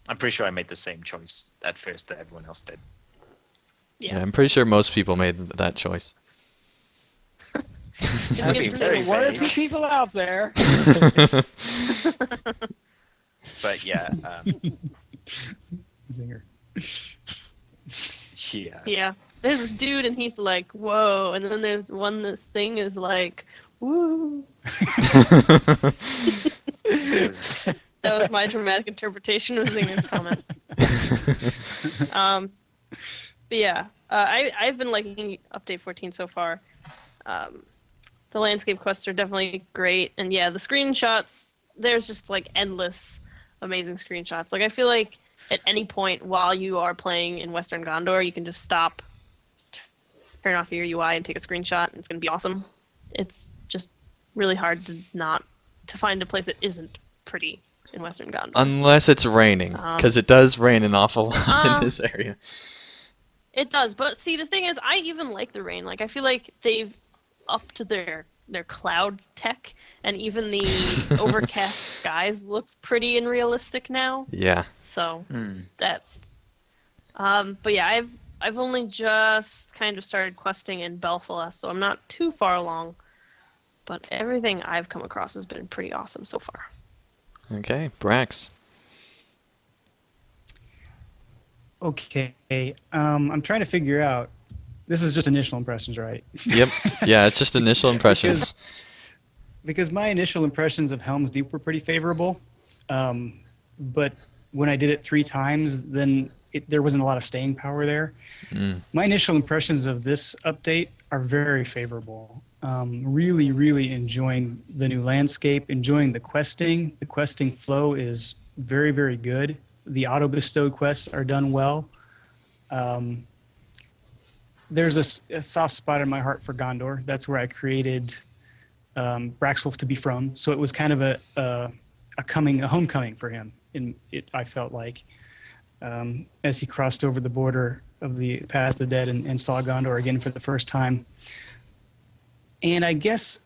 I'm pretty sure I made the same choice at first that everyone else did. Yeah, I'm pretty sure most people made that choice. That'd be very One or vague. two people out there. But yeah, Zinger. yeah. Yeah. There's this dude and he's like, whoa. And then there's one that thing is like, woo. That was my dramatic interpretation of Zinger's comment. But yeah, I've been liking Update 14 so far. The landscape quests are definitely great. And yeah, the screenshots, there's just like endless amazing screenshots. Like I feel like at any point while you are playing in Western Gondor, you can just stop, turn off your UI and take a screenshot, and it's going to be awesome. It's just really hard to find a place that isn't pretty in Western Gondor. Unless it's raining, because it does rain an awful lot in this area. It does, but see, the thing is, I even like the rain. Like, I feel like they've upped their cloud tech, and even the overcast skies look pretty and realistic now. Yeah. So that's. But yeah, I've only just kind of started questing in Belfala, so I'm not too far along. But everything I've come across has been pretty awesome so far. Okay, Brax. Okay, I'm trying to figure out. This is just initial impressions, right? Yep. Yeah, it's just initial impressions. Because my initial impressions of Helm's Deep were pretty favorable, but when I did it 3 times, then there wasn't a lot of staying power there. My initial impressions of this update are very favorable. Really, really enjoying the new landscape, enjoying the questing. The questing flow is very, very good. The auto-bestowed quests are done well. There's a soft spot in my heart for Gondor. That's where I created Braxwolf to be from. So it was kind of a homecoming for him. I felt like as he crossed over the border of the Path of the Dead and saw Gondor again for the first time. And I guess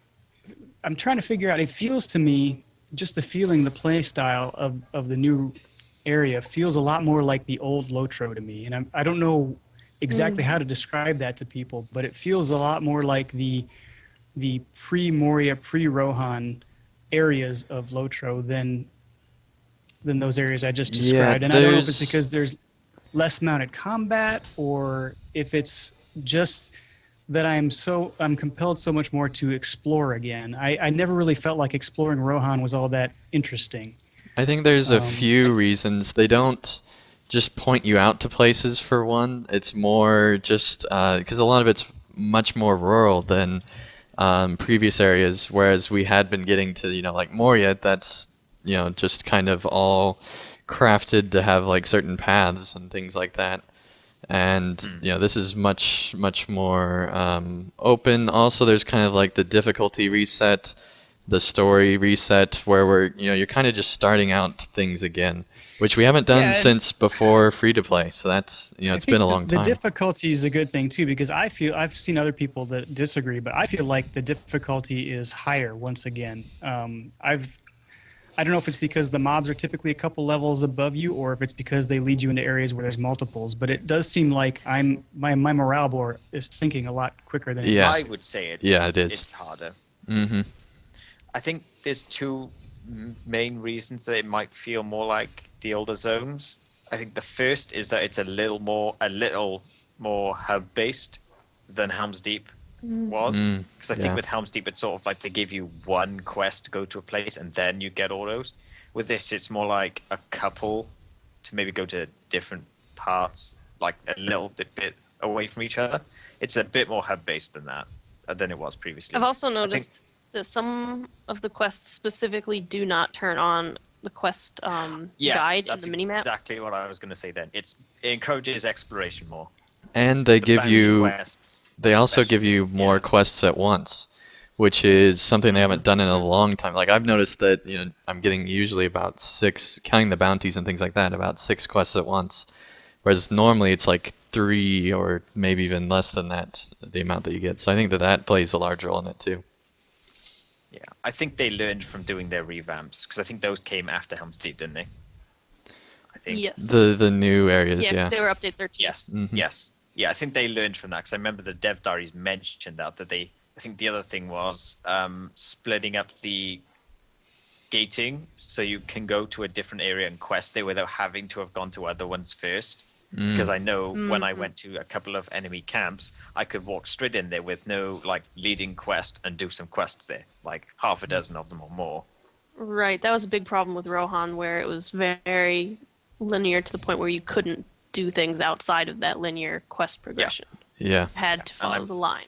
I'm trying to figure out. It feels to me, just the feeling, the play style of the new area feels a lot more like the old LOTRO to me. And I don't know exactly how to describe that to people, but it feels a lot more like the pre-Moria, pre-Rohan areas of LOTRO than those areas I just described. And I don't know if it's because there's less mounted combat or if it's just that I'm compelled so much more to explore again. I never really felt like exploring Rohan was all that interesting. I think there's a few reasons. They don't just point you out to places, for one. It's more just because a lot of it's much more rural than previous areas, whereas we had been getting to, like Moria, that's, just kind of all crafted to have like certain paths and things like that. And this is much more open. Also, there's kind of like the difficulty reset, the story reset, where you're kind of just starting out things again, which we haven't done since before free to play. So that's it's been a long time. The difficulty is a good thing too, because I've seen other people that disagree, but I feel like the difficulty is higher once again. I don't know if it's because the mobs are typically a couple levels above you, or if it's because they lead you into areas where there's multiples. But it does seem like my morale bar is sinking a lot quicker than it is. I would say it is. It's harder. Mm-hmm. I think there's 2 main reasons that it might feel more like the older zones. I think the first is that it's a little more hub based than Helm's Deep was, because I think with Helm's Deep it's sort of like they give you one quest to go to a place and then you get all those. With this, it's more like a couple to maybe go to different parts, like a little bit away from each other. It's a bit more hub based than it was previously. I've also noticed that some of the quests specifically do not turn on the quest guide in the minimap. Exactly what I was going to say then. It encourages exploration more. And they also give you more quests at once, which is something they haven't done in a long time. Like I've noticed that I'm getting usually about 6, counting the bounties and things like that, about 6 quests at once, whereas normally it's like 3 or maybe even less than that, the amount that you get. So I think that plays a large role in it too. Yeah, I think they learned from doing their revamps, because I think those came after Helm's Deep, didn't they? I think. Yes. The new areas, yeah. Yeah, They were update 13. Yes. Mm-hmm. Yes. Yeah, I think they learned from that, because I remember the dev diaries mentioned that they I think the other thing was splitting up the gating so you can go to a different area and quest there without having to have gone to other ones first. Because I know when I went to a couple of enemy camps, I could walk straight in there with no like leading quest and do some quests there, like half a dozen of them or more. Right, that was a big problem with Rohan, where it was very linear to the point where you couldn't do things outside of that linear quest progression. Yeah. You had to follow the line.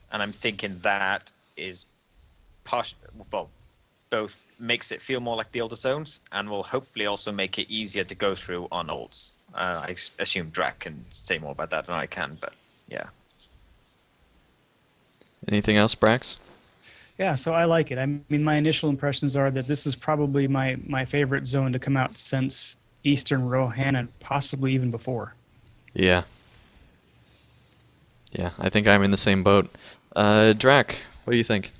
And I'm thinking that is well, both makes it feel more like the older zones and will hopefully also make it easier to go through on olds. I assume Drac can say more about that than I can, but yeah. Anything else, Brax? Yeah, so I like it. I mean, my initial impressions are that this is probably my favorite zone to come out since Eastern Rohan and possibly even before. Yeah. Yeah, I think I'm in the same boat. Drac, what do you think?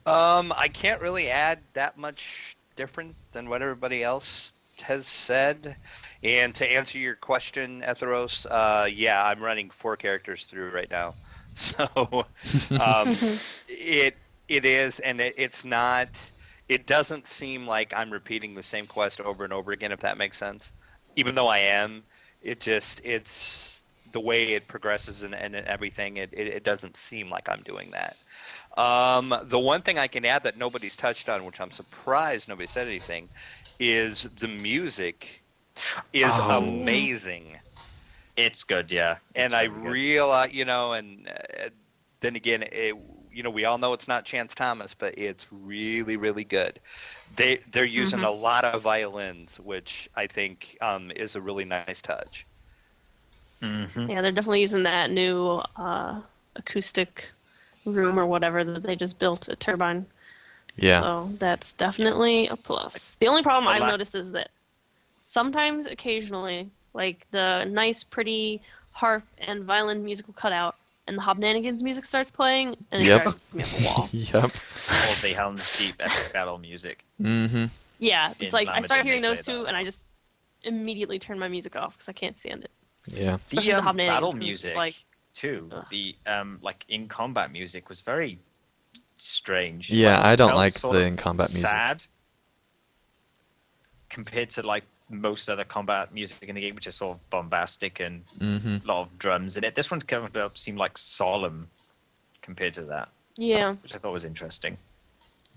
I can't really add that much different than what everybody else has said. And to answer your question, Etheros, yeah, I'm running 4 characters through right now. So it is, and it's not. It doesn't seem like I'm repeating the same quest over and over again, if that makes sense. Even though I am, it's the way it progresses and everything. It doesn't seem like I'm doing that. The one thing I can add that nobody's touched on, which I'm surprised nobody said anything, is the music is amazing. It's good, yeah. And I realize, and then again, we all know it's not Chance Thomas, but it's really, really good. They're using a lot of violins, which I think is a really nice touch. Yeah, they're definitely using that new acoustic room or whatever that they just built at Turbine. Yeah. So that's definitely a plus. The only problem I've noticed is that sometimes, occasionally, like the nice, pretty harp and violin musical cutout, and the Hobnanigans music starts playing, and it drives me up a wall. Yep. All the Helm's Deep epic battle music. Mm-hmm. Yeah, it's In like I start Lamadin, hearing they those play two, that. and I just immediately turn my music off because I can't stand it. Yeah. Especially the The Hobnanigans, battle 'cause it's just music like, too. ugh. The like in combat music was very strange. Yeah, Like, I it don't felt like sort the of in-combat music. sad compared to like most other combat music in the game, which is sort of bombastic and Mm-hmm. a lot of drums in it. This one's kind of seemed like solemn compared to that, Yeah. which I thought was interesting.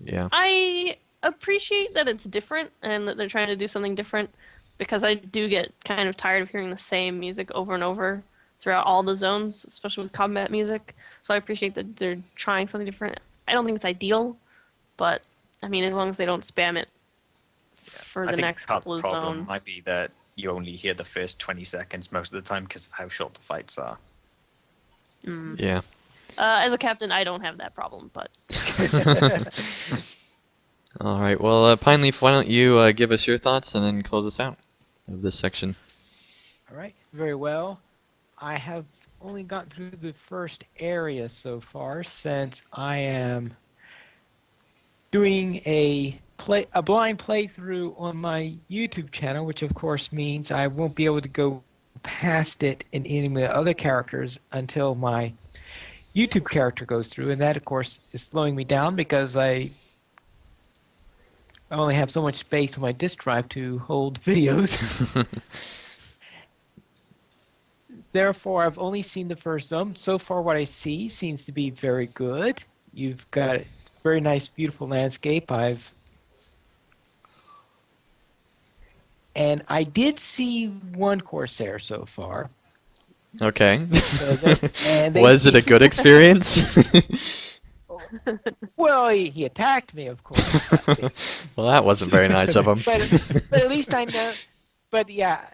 Yeah. I appreciate that it's different and that they're trying to do something different because I do get kind of tired of hearing the same music over and over throughout all the zones, especially with combat music. So I appreciate that they're trying something different. I don't think it's ideal, but I mean, as long as they don't spam it for I the think next part couple of of the problem zones. might be that you only hear the first 20 seconds most of the time because of how short the fights are. Yeah. As a captain, I don't have that problem, but All right. Well, Pineleaf, why don't you give us your thoughts and then close us out of this section? All right, very well. I have only gotten through the first area so far since I am doing a blind playthrough on my YouTube channel, which of course means I won't be able to go past it in any of the other characters until my YouTube character goes through, and that of course is slowing me down because I only have so much space on my disk drive to hold videos. Therefore, I've only seen the first zone. So far, what I see seems to be very good. You've got a very nice, beautiful landscape. And I did see one Corsair so far. Okay. And they Was it a good experience? Well, he attacked me, of course. Well, that wasn't very nice of him. But at least I know. But yeah,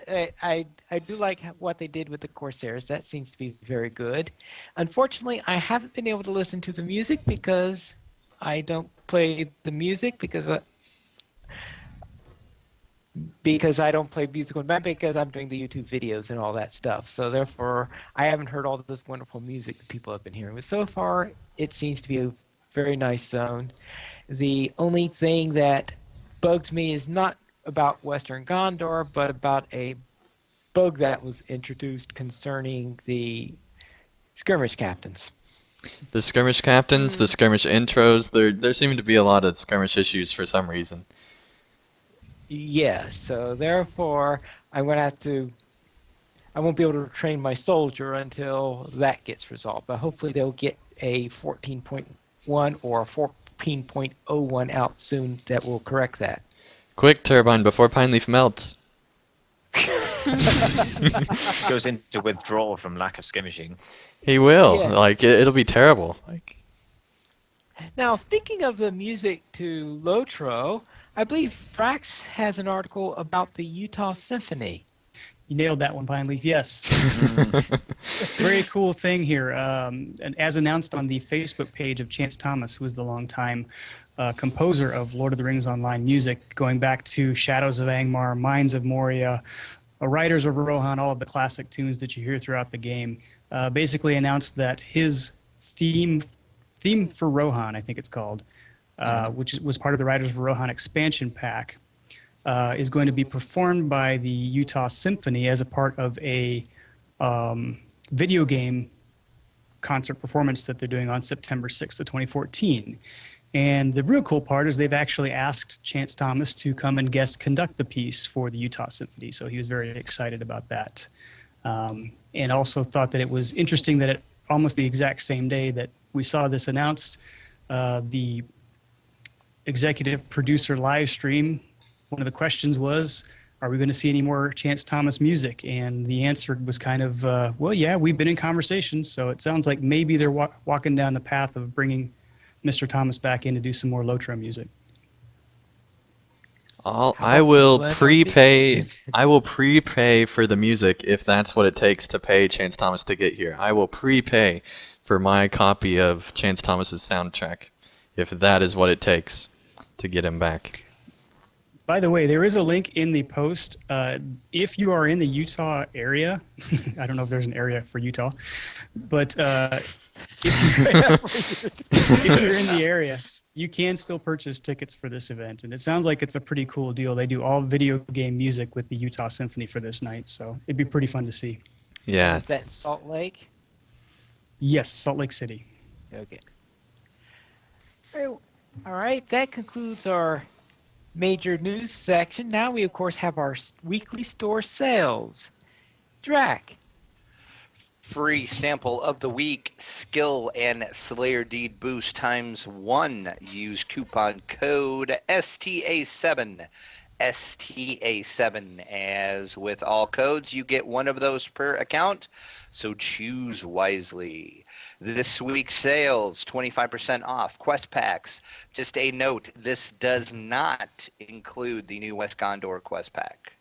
I do like what they did with the Corsairs. That seems to be very good. Unfortunately, I haven't been able to listen to the music because I don't play the music because I don't play music on band because I'm doing the YouTube videos and all that stuff. So therefore, I haven't heard all this wonderful music that people have been hearing. But so far, it seems to be a very nice zone. The only thing that bugs me is not about Western Gondor, but about a bug that was introduced concerning the skirmish captains. The skirmish captains, the skirmish intros, there seem to be a lot of skirmish issues for some reason. Yeah, so therefore I'm going to have to. I won't be able to train my soldier until that gets resolved. But hopefully they'll get a 14.1 or a 14.01 out soon that will correct that. Quick, Turbine, before Pineleaf melts. Goes into withdrawal from lack of skirmishing. He will. Yes. Like, it'll be terrible. Like, Now, speaking of the music to Lotro, I believe Brax has an article about the Utah Symphony. You nailed that one, Pine Leaf. Yes. Very cool thing here. And as announced on the Facebook page of Chance Thomas, who was the longtime composer of Lord of the Rings Online music, going back to Shadows of Angmar, Mines of Moria, Riders of Rohan, all of the classic tunes that you hear throughout the game, basically announced that his theme for Rohan, I think it's called, which was part of the Riders of Rohan expansion pack, is going to be performed by the Utah Symphony as a part of a video game concert performance that they're doing on September 6th of 2014. And the real cool part is they've actually asked Chance Thomas to come and guest conduct the piece for the Utah Symphony. So he was very excited about that. And also thought that it was interesting that at almost the exact same day that we saw this announced, the executive producer live stream, one of the questions was, are we going to see any more Chance Thomas music? And the answer was kind of, well, yeah, we've been in conversations. So it sounds like maybe they're walking down the path of bringing Mr. Thomas back in to do some more LOTRO music. I will prepay. I will prepay for the music if that's what it takes to pay Chance Thomas to get here. I will prepay for my copy of Chance Thomas's soundtrack if that is what it takes to get him back. By the way, there is a link in the post. If you are in the Utah area, I don't know if there's an area for Utah, but if you're in the area, you can still purchase tickets for this event. And it sounds like it's a pretty cool deal. They do all video game music with the Utah Symphony for this night. So it'd be pretty fun to see. Yeah. Is that in Salt Lake? Yes, Salt Lake City. Okay. All right, that concludes our major news section. Now we, of course, have our weekly store sales. Drac. Free sample of the week, skill and Slayer Deed boost ×1. Use coupon code STA7. STA7. As with all codes, you get one of those per account, so choose wisely. This week's sales, 25% off quest packs. Just a note, this does not include the new West Gondor quest pack.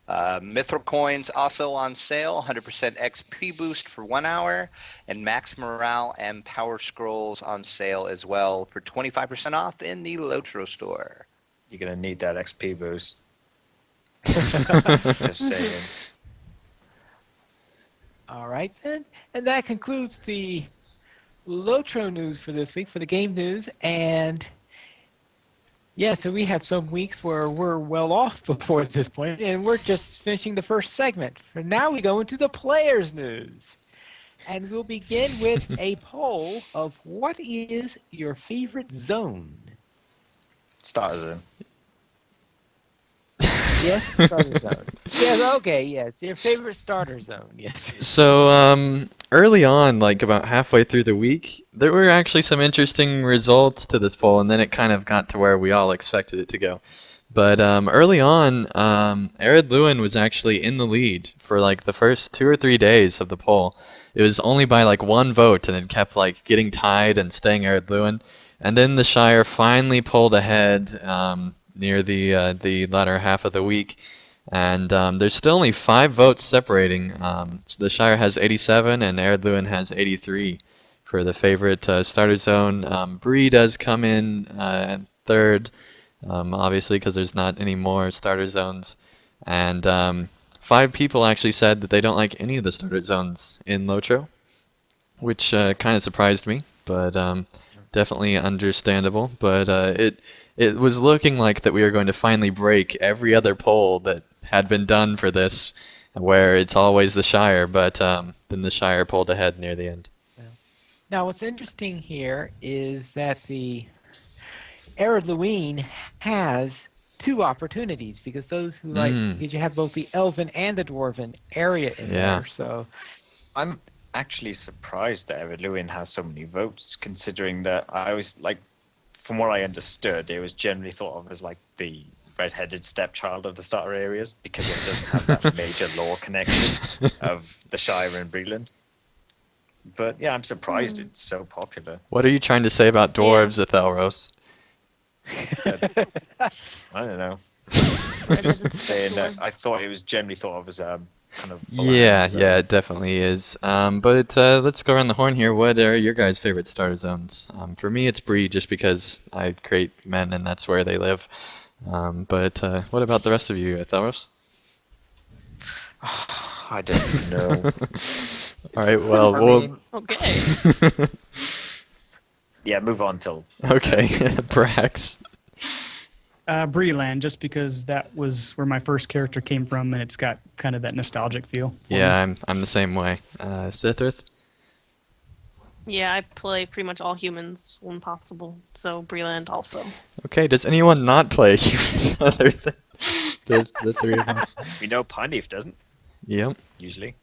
Mithril coins also on sale, 100% XP boost for 1 hour, and max morale and power scrolls on sale as well for 25% off in the Lotro store. You're going to need that XP boost. Just saying. All right, then. And that concludes the Lotro news for this week, for the game news. And yeah, so we have some weeks where we're well off before this point, and we're just finishing the first segment. For now, we go into the players' news. And we'll begin with a poll of what is your favorite zone? Starter zone. Yes, starter zone. Yes, okay, yes. Your favorite starter zone, yes. So, early on, like about halfway through the week, there were actually some interesting results to this poll, and then it kind of got to where we all expected it to go. But early on, Arid Lewin was actually in the lead for like the first 2 or 3 days of the poll. It was only by like 1 vote, and it kept like getting tied and staying Arid Lewin. And then the Shire finally pulled ahead near the latter half of the week. And there's still only 5 votes separating. So the Shire has 87 and Arid Lewin has 83 for the favorite starter zone. Bree does come in at third, obviously because there's not any more starter zones. And 5 people actually said that they don't like any of the starter zones in Lotro, which kind of surprised me, but definitely understandable. But it was looking like that we were going to finally break every other poll that had been done for this, where it's always the Shire, but then the Shire pulled ahead near the end. Now, what's interesting here is that the Arid Luine has two opportunities because those who like, Mm, because you have both the elven and the dwarven area in yeah. there. So, I'm actually surprised that Evan Lewin has so many votes, considering that I was like, from what I understood, it was generally thought of as like the red-headed stepchild of the starter areas because it doesn't have that major lore connection of the Shire and Breland. But yeah, I'm surprised it's so popular. What are you trying to say about Yeah. dwarves, Ethelros? I don't know. Red-headed Saying that I stepdwarves. thought it was generally thought of as kind of Yeah, bland. yeah, it definitely is. But let's go around the horn here. What are your guys' favorite starter zones? For me, it's Bree, just because I create men and that's where they live. But what about the rest of you, Ethelros? I don't know. All right, well, I we'll. mean, Okay. yeah, move on till. Okay, we get back. Brax. Breland, just because that was where my first character came from, and it's got kind of that nostalgic feel. For Yeah, me. I'm the same way. Sithirth? Yeah, I play pretty much all humans when possible, so Breland also. Okay, does anyone not play human other than the three of us? We know Pineleaf doesn't Yep. usually.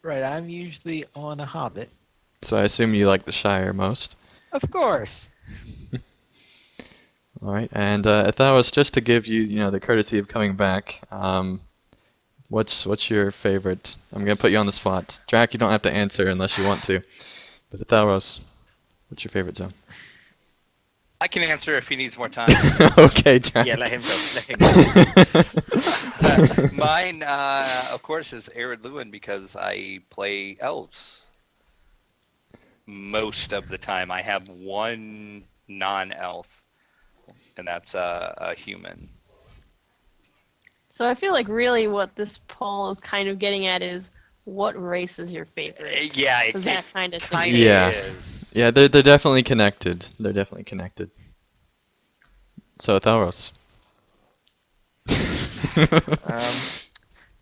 right, I'm usually on a hobbit. So I assume you like the Shire most. Of course. All right, and Ethelros, just to give you, the courtesy of coming back, what's your favorite? I'm gonna put you on the spot. Drac, you don't have to answer unless you want to. But Ethelros, what's your favorite zone? I can answer if he needs more time. Okay, Drac. Yeah, let him go. Let him go. Mine, of course, is Arid Lewin because I play elves most of the time. I have one non-elf, and that's a human. So I feel like really what this poll is kind of getting at is what race is your favorite? Yeah, Because that kind of kind of Yeah. is. Yeah, they're definitely connected. They're definitely connected. So Ethelros.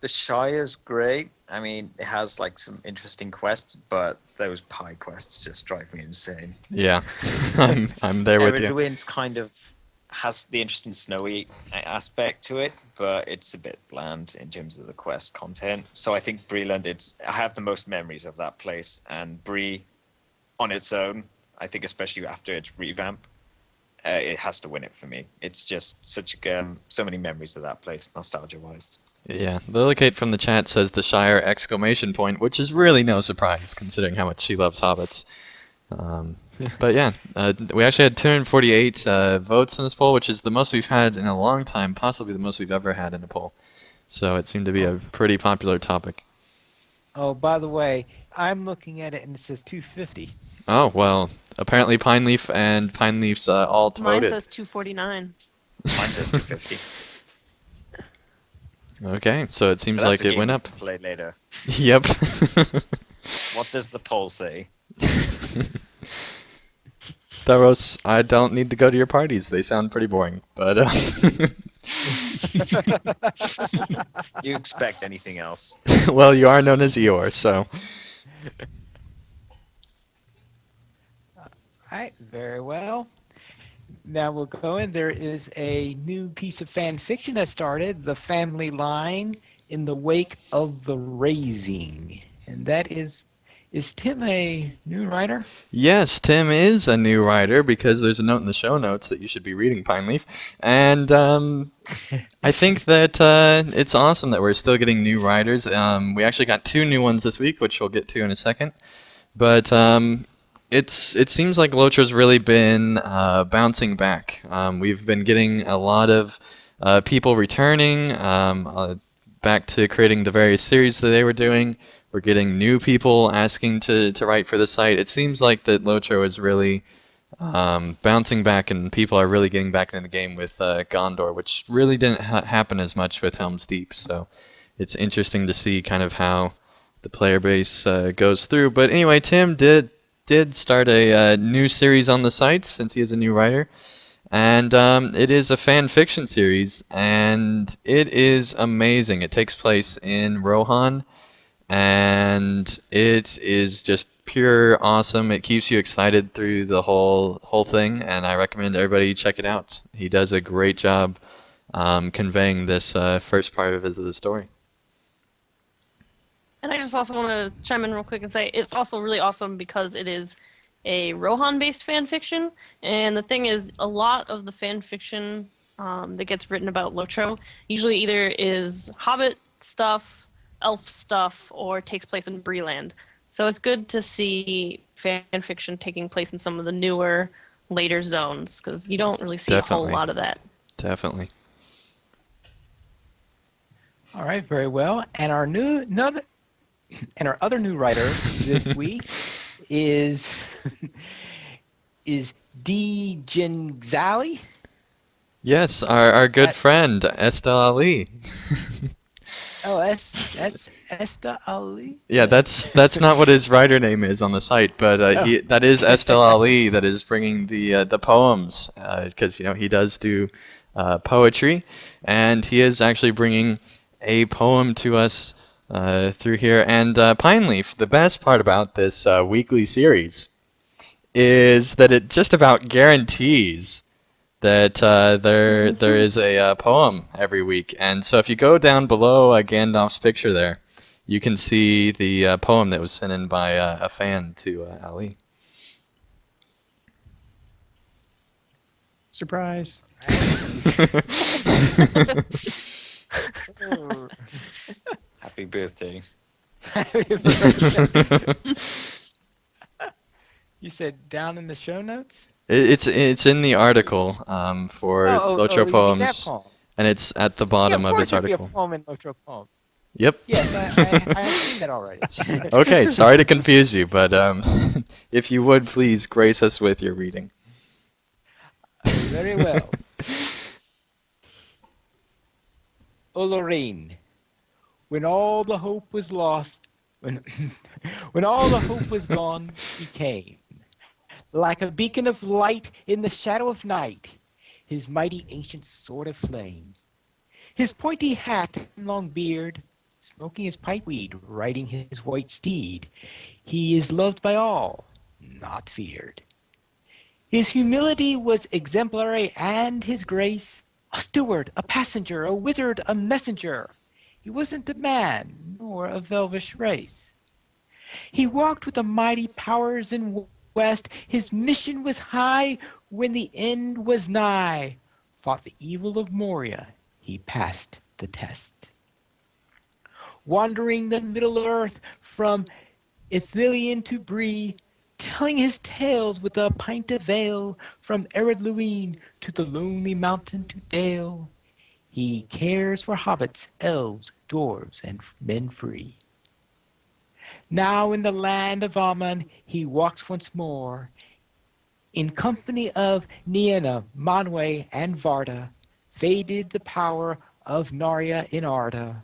The Shire's great. I mean, it has like some interesting quests, but those pie quests just drive me insane. Yeah, I'm there with you. Eridwin's kind of has the interesting snowy aspect to it, but it's a bit bland in terms of the quest content. So I think Breland, I have the most memories of that place, and Bree, on its own, I think especially after its revamp, it has to win it for me. It's just so many memories of that place, nostalgia-wise. Yeah, Lillicate from the chat says the Shire exclamation point, which is really no surprise considering how much she loves hobbits. But yeah, we actually had 248 votes in this poll, which is the most we've had in a long time, possibly the most we've ever had in a poll. So it seemed to be a pretty popular topic. Oh, by the way, I'm looking at it and it says 250. Oh, well, apparently Pineleaf and Pineleaf's all Mine voted. says 249. Mine says 250. Okay, so it seems But that's like a it game went we up. can play later. Yep. What does the poll say? Theros, I don't need to go to your parties. They sound pretty boring. But You expect anything else? well, you are known as Eeyore, so All right, very well. Now we'll go in. There is a new piece of fan fiction that started, The Family Line in the Wake of the Raising. And that is Tim a new writer? yes, Tim is a new writer because there's a note in the show notes that you should be reading Pineleaf. And I think that it's awesome that we're still getting new writers. We actually got 2 new ones this week, which we'll get to in a second. But it seems like LOTRO's really been bouncing back. We've been getting a lot of people returning back to creating the various series that they were doing. We're getting new people asking to write for the site. It seems like that LOTRO is really bouncing back, and people are really getting back into the game with Gondor, which really didn't happen as much with Helm's Deep. So it's interesting to see kind of how the player base goes through. But anyway, Tim did start a new series on the site since he is a new writer. And it is a fan fiction series, and it is amazing. It takes place in Rohan, and it is just pure awesome. It keeps you excited through the whole thing, and I recommend everybody check it out. He does a great job conveying this first part of the story. And I just also want to chime in real quick and say it's also really awesome because it is a Rohan-based fan fiction. And the thing is, a lot of the fan fiction that gets written about LOTRO usually either is Hobbit stuff, elf stuff, or takes place in Breland. So it's good to see fan fiction taking place in some of the newer, later zones because you don't really see a whole Definitely. lot of that. Definitely. All right, very well. And our other new writer this week is is D. Jinzali. Yes, our good That's- friend Estelle Ali. Oh, Esta Ali. Yeah, that's not what his writer name is on the site, but that is Estelle Ali that is bringing the poems because he does do poetry, and he is actually bringing a poem to us through here. And Pine Leaf, the best part about this weekly series is that it just about guarantees that there is a poem every week. And so if you go down below Gandalf's picture there, you can see the poem that was sent in by a fan to Ali. Surprise. Happy birthday. You said down in the show notes? It's in the article for Lotro you mean that Poems, poem. and it's at the Yeah, bottom of of course his there'd be a article. poem in Lotro Poems. Yep. Yes, I have seen that already. Okay, sorry to confuse you, but if you would please grace us with your reading. Very well. Olorine, when all the hope was lost, when when all the hope was gone, he came, like a beacon of light in the shadow of night, his mighty ancient sword of flame, his pointy hat and long beard, smoking his pipe weed, riding his white steed. He is loved by all, not feared. His humility was exemplary, and his grace a steward, a passenger, a wizard, a messenger. He wasn't a man, nor of velvish race. He walked with the mighty powers in west. His mission was high when the end was nigh. Fought the evil of Moria, he passed the test. Wandering the Middle Earth from Ithilien to Bree, telling his tales with a pint of ale, from arid Luine to the lonely mountain to dale. He cares for hobbits, elves, dwarves, and men free. Now in the land of Aman he walks once more, in company of Nienna, Manwë, and Varda, faded the power of Narya in Arda,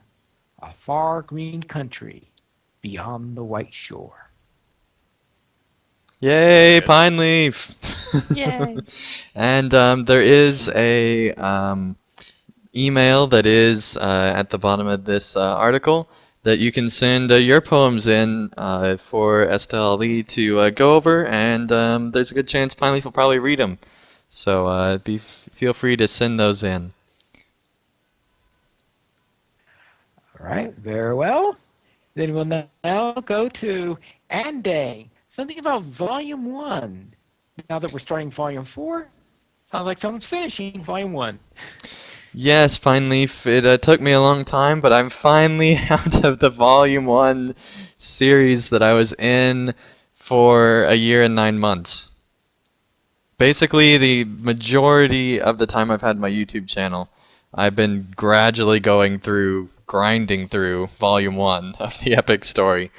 a far green country beyond the white shore. Yay, Pine Leaf! Yay. And there is a email that is at the bottom of this article that you can send your poems in for Estelle Ali to go over, and there's a good chance Pine Leaf will probably read them. So feel free to send those in. All right, very well. Then we'll now go to Anday. Something about Volume 1. Now that we're starting Volume 4, sounds like someone's finishing Volume 1. Yes, Pine Leaf, it took me a long time, but I'm finally out of the Volume 1 series that I was in for a year and 9 months. Basically, the majority of the time I've had my YouTube channel, I've been gradually grinding through Volume 1 of the epic story.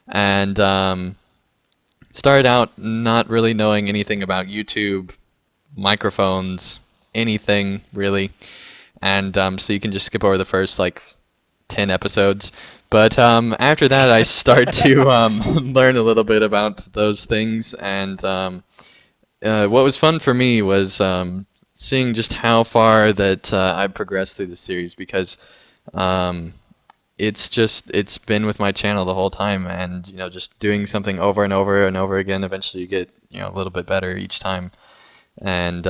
And started out not really knowing anything about YouTube, microphones, anything really. And so you can just skip over the first 10 episodes. But after that, I start to learn a little bit about those things. And what was fun for me was seeing just how far that I progressed through the series, because it's been with my channel the whole time, and just doing something over and over and over again, eventually you get a little bit better each time, and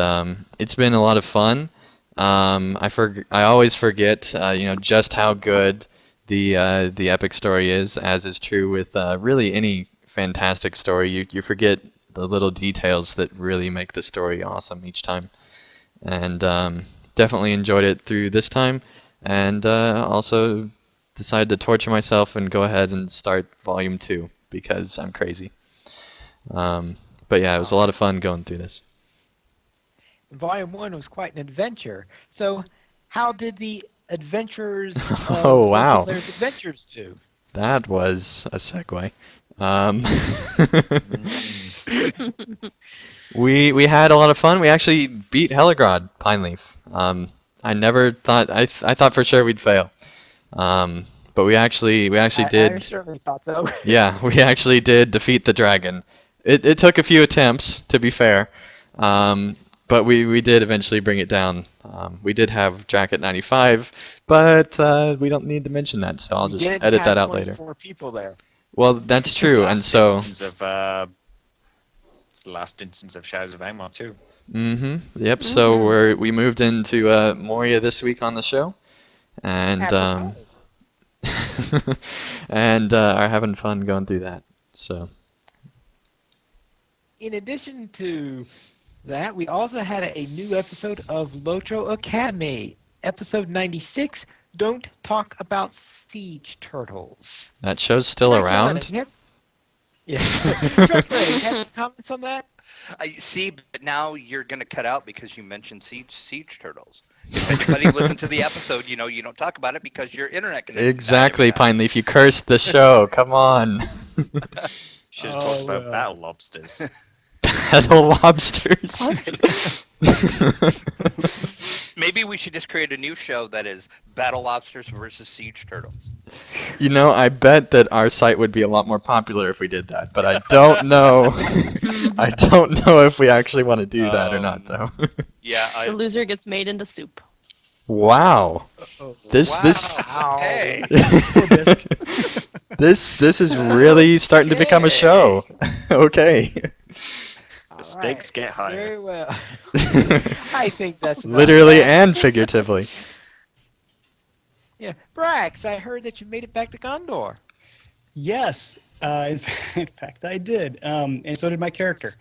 it's been a lot of fun. I always forget just how good the epic story is, as is true with really any fantastic story. You forget the little details that really make the story awesome each time, and definitely enjoyed it through this time, and also decided to torture myself and go ahead and start Volume 2 because I'm crazy. But yeah, it was a lot of fun going through this. Volume 1 was quite an adventure. So, how did the adventurers Oh, of wow. Player's Adventures do? That was a segue. Um, we had a lot of fun. We actually beat Heligrod Pineleaf. I thought for sure we'd fail. But we actually I did. certainly thought so. Yeah, we actually did defeat the dragon. It took a few attempts, to be fair, but we did eventually bring it down. We did have Jack at 95, but we don't need to mention that, so I'll We just didn't edit have that out later. 24 people there. Well, that's true, and Last so. instance of it's the last instance of Shadows of Angmar too. Yep. So we moved into Moria this week on the show, and Apropos. and are having fun going through that. So. In addition to that, we also had a new episode of LOTRO Academy, episode 96. Don't talk about siege turtles. That show's still around? Yes. Dracula, you have any comments on that? I see, but now you're going to cut out because you mentioned siege turtles. If anybody listened to the episode, you don't talk about it because your internet connection. Exactly, Pineleaf. You cursed the show. Come on. Should have talked about battle lobsters. Battle lobsters. Maybe we should just create a new show that is Battle Lobsters versus Siege Turtles. I bet that our site would be a lot more popular if we did that, but I don't know. I don't know if we actually want to do that or not, though. Yeah, The loser gets made into soup. Wow. This Hey. this is really starting to become a show. Okay. The stakes get higher. Very well. I think that's enough Literally of that. and figuratively. Yeah, Brax, I heard that you made it back to Gondor. Yes, in fact, I did, and so did my character.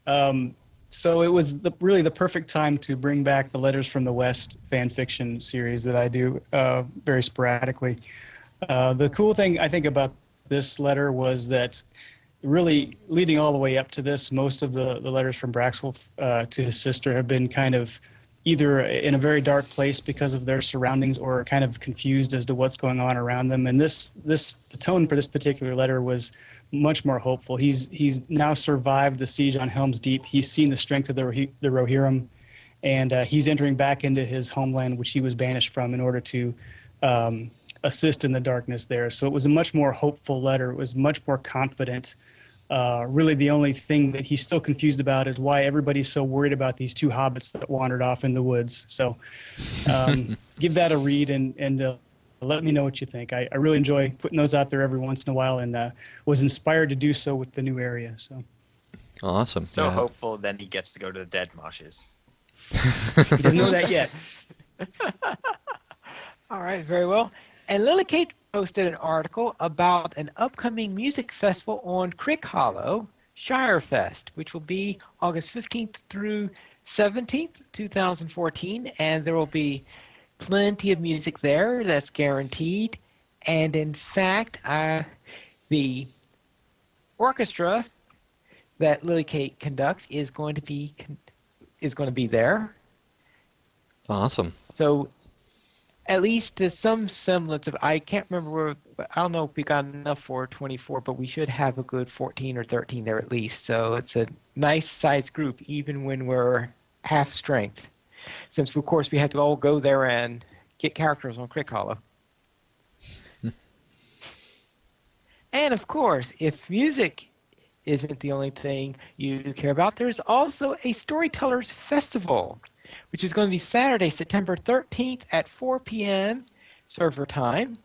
So it was really the perfect time to bring back the Letters from the West fan fiction series that I do very sporadically. The cool thing I think about this letter was that really leading all the way up to this, most of the letters from Braxwolf to his sister have been kind of either in a very dark place because of their surroundings or kind of confused as to what's going on around them. And the tone for this particular letter was much more hopeful. He's now survived the siege on Helm's Deep. He's seen the strength of the Rohirrim, and he's entering back into his homeland, which he was banished from in order to assist in the darkness there. So it was a much more hopeful letter. It was much more confident. Really, the only thing that he's still confused about is why everybody's so worried about these two hobbits that wandered off in the woods. So give that a read and let me know what you think. I really enjoy putting those out there every once in a while, and was inspired to do so with the new area. So Awesome. So yeah. hopeful, then he gets to go to the Dead Marshes. he doesn't know that yet. All right, very well. And Lily Kate posted an article about an upcoming music festival on Crick Hollow, Shirefest, which will be August 15th through 17th, 2014. And there will be plenty of music there, that's guaranteed. And in fact, the orchestra that Lily Kate conducts is going to be there. Awesome. So at least there's some semblance of, I can't remember where, but I don't know if we got enough for 24, but we should have a good 14 or 13 there at least. So it's a nice sized group, even when we're half strength. Since, of course, we had to all go there and get characters on Crick Hollow. And of course, if music isn't the only thing you care about, there's also a Storytellers Festival, which is going to be Saturday, September 13th at 4 p.m. server time,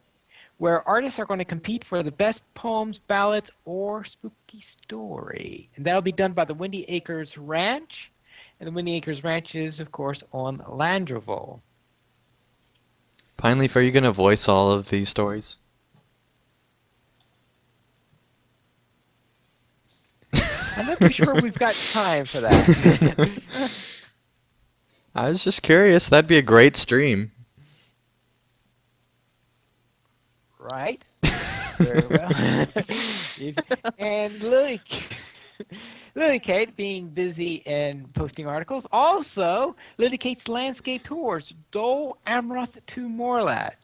where artists are going to compete for the best poems, ballads, or spooky story. And that'll be done by the Windy Acres Ranch. And the Windy Acres Ranch is, of course, on Landreval. Pine Leaf, are you going to voice all of these stories? I'm not too sure we've got time for that. I was just curious. That'd be a great stream. Right? Very well. And Lily Kate being busy and posting articles. Also, Lily Kate's landscape tours, Dole Amroth to Morlad.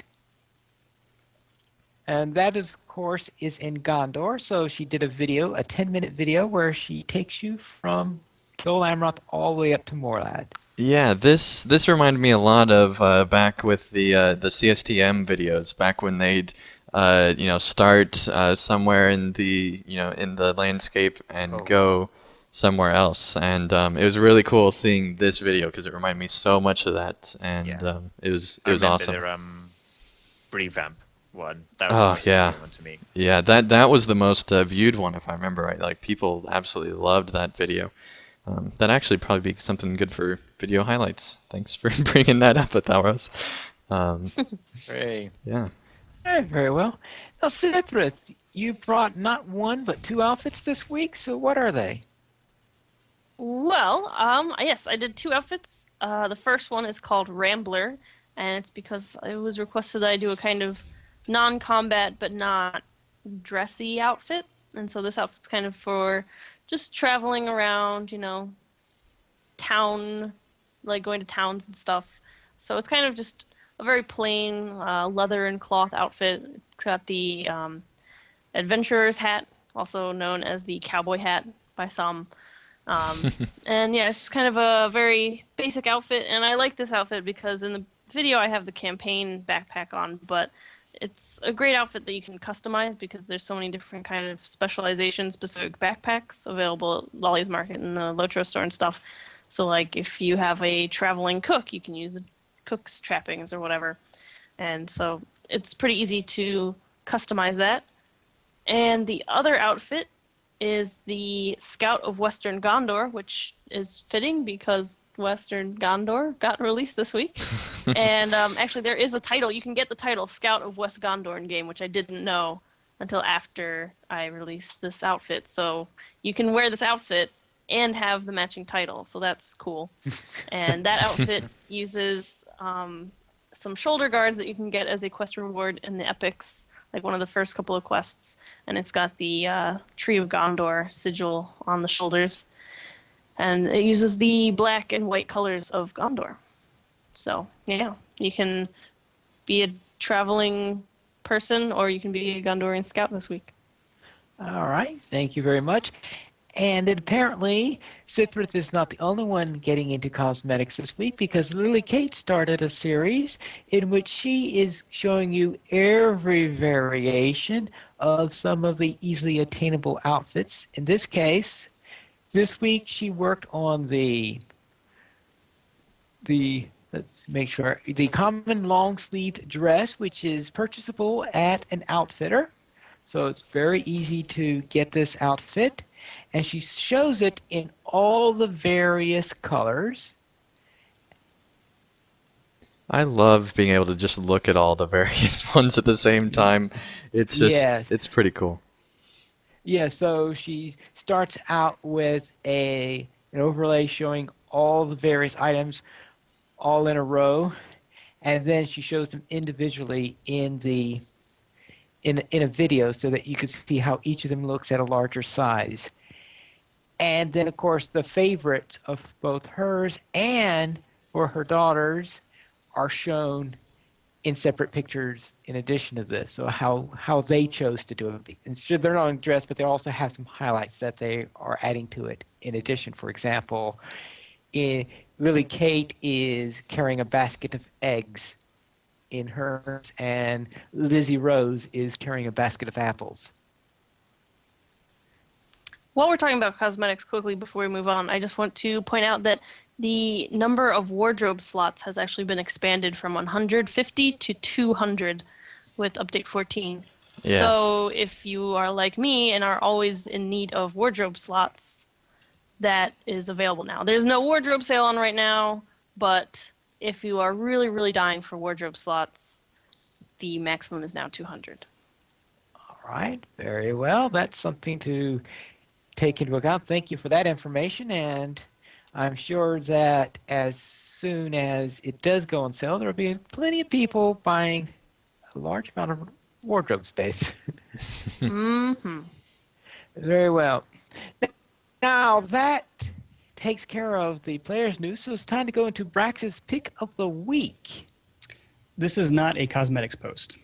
And that, of course, is in Gondor. So she did a 10-minute video, where she takes you from Dol Amroth all the way up to Morlad. Yeah, this reminded me a lot of back with the CSTM videos, back when they'd start somewhere in the landscape and go somewhere else, and it was really cool seeing this video because it reminded me so much of that, and it was awesome. Their revamp one. That was Oh, the most yeah. familiar one to me. Yeah, that was the most viewed one, if I remember right. Like, people absolutely loved that video. That'd actually probably be something good for video highlights. Thanks for bringing that up, Atharos. Hooray. Yeah. Very well. Now, Cithrus, you brought not one but two outfits this week. So what are they? Well, yes, I did two outfits. The first one is called Rambler, and it's because it was requested that I do a kind of non-combat but not dressy outfit. And so this outfit's kind of for just traveling around, town, like going to towns and stuff. So it's kind of just a very plain leather and cloth outfit. It's got the adventurer's hat, also known as the cowboy hat by some. And yeah, it's just kind of a very basic outfit. And I like this outfit because in the video I have the campaign backpack on, but it's a great outfit that you can customize because there's so many different kind of specialization specific backpacks available at Lolly's Market and the LOTRO store and stuff. So like if you have a traveling cook, you can use the cook's trappings or whatever. And so it's pretty easy to customize that. And the other outfit is the Scout of Western Gondor, which is fitting because Western Gondor got released this week. And actually, there is a title. You can get the title Scout of West Gondor in game, which I didn't know until after I released this outfit. So you can wear this outfit and have the matching title. So that's cool. And that outfit uses some shoulder guards that you can get as a quest reward in the epics, like one of the first couple of quests, and it's got the Tree of Gondor sigil on the shoulders, and it uses the black and white colors of Gondor. So yeah, you can be a traveling person, or you can be a Gondorian scout this week. All right, thank you very much. And then apparently, Cithrith is not the only one getting into cosmetics this week, because Lily Kate started a series in which she is showing you every variation of some of the easily attainable outfits. In this case, this week she worked on the let's make sure, the common long-sleeved dress, which is purchasable at an outfitter. So it's very easy to get this outfit. And she shows it in all the various colors. I love being able to just look at all the various ones at the same time. It's just, Yes. it's pretty cool. Yeah, so she starts out with an overlay showing all the various items all in a row, and then she shows them individually in a video so that you can see how each of them looks at a larger size. And then, of course, the favorites of both hers and for her daughters are shown in separate pictures in addition to this. So how they chose to do it. And sure, they're not dressed, but they also have some highlights that they are adding to it in addition. For example, Lily Kate is carrying a basket of eggs in hers, and Lizzie Rose is carrying a basket of apples. While we're talking about cosmetics quickly before we move on, I just want to point out that the number of wardrobe slots has actually been expanded from 150 to 200. with update 14. Yeah. So if you are like me and are always in need of wardrobe slots, that is available now. There's no wardrobe sale on right now, but if you are really, really dying for wardrobe slots, the maximum is now 200. All right, very well. That's something to take into account. Thank you for that information, and I'm sure that as soon as it does go on sale, there will be plenty of people buying a large amount of wardrobe space. Mm-hmm. Very well. Now that takes care of the players' news, so it's time to go into Brax's pick of the week. This is not a cosmetics post.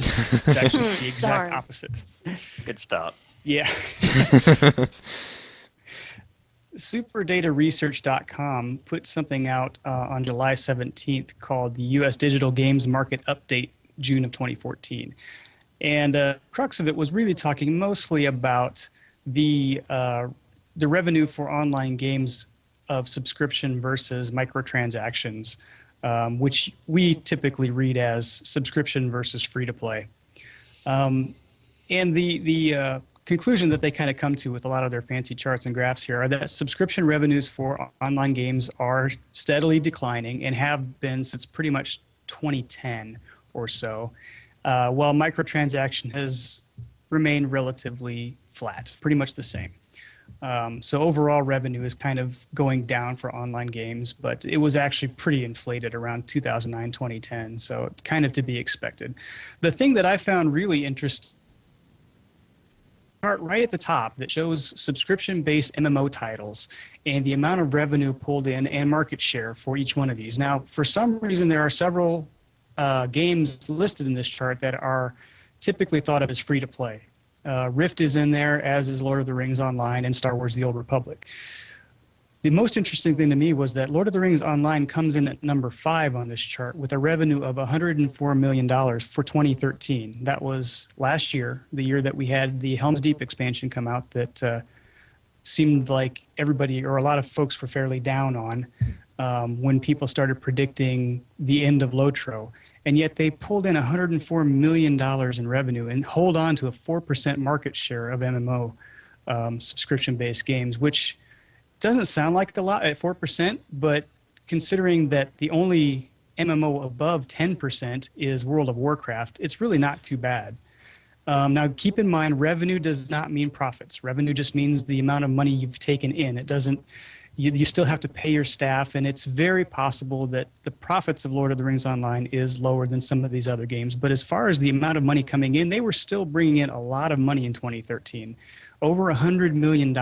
It's actually the exact Darn. opposite. Good start. Yeah. SuperdataResearch.com put something out on July 17th called the U.S. Digital Games Market Update, June of 2014. And crux of it was really talking mostly about the revenue for online games of subscription versus microtransactions, which we typically read as subscription versus free to play. And the conclusion that they kind of come to with a lot of their fancy charts and graphs here are that subscription revenues for online games are steadily declining and have been since pretty much 2010 or so, while microtransaction has remained relatively flat, pretty much the same. So overall revenue is kind of going down for online games, but it was actually pretty inflated around 2009, 2010. So kind of to be expected. The thing that I found really interesting chart right at the top that shows subscription-based MMO titles and the amount of revenue pulled in and market share for each one of these. Now, for some reason, there are several games listed in this chart that are typically thought of as free to play. Rift is in there, as is Lord of the Rings Online and Star Wars The Old Republic. The most interesting thing to me was that Lord of the Rings Online comes in at number 5 on this chart with a revenue of $104 million for 2013. That was last year, the year that we had the Helm's Deep expansion come out that seemed like everybody or a lot of folks were fairly down on when people started predicting the end of LOTRO. And yet they pulled in $104 million in revenue and hold on to a 4% market share of MMO subscription-based games, which doesn't sound like a lot at 4%, but considering that the only MMO above 10% is World of Warcraft, it's really not too bad. Now, keep in mind, revenue does not mean profits. Revenue just means the amount of money you've taken in. It doesn't. You still have to pay your staff, and it's very possible that the profits of Lord of the Rings Online is lower than some of these other games. But as far as the amount of money coming in, they were still bringing in a lot of money in 2013, over $100 million.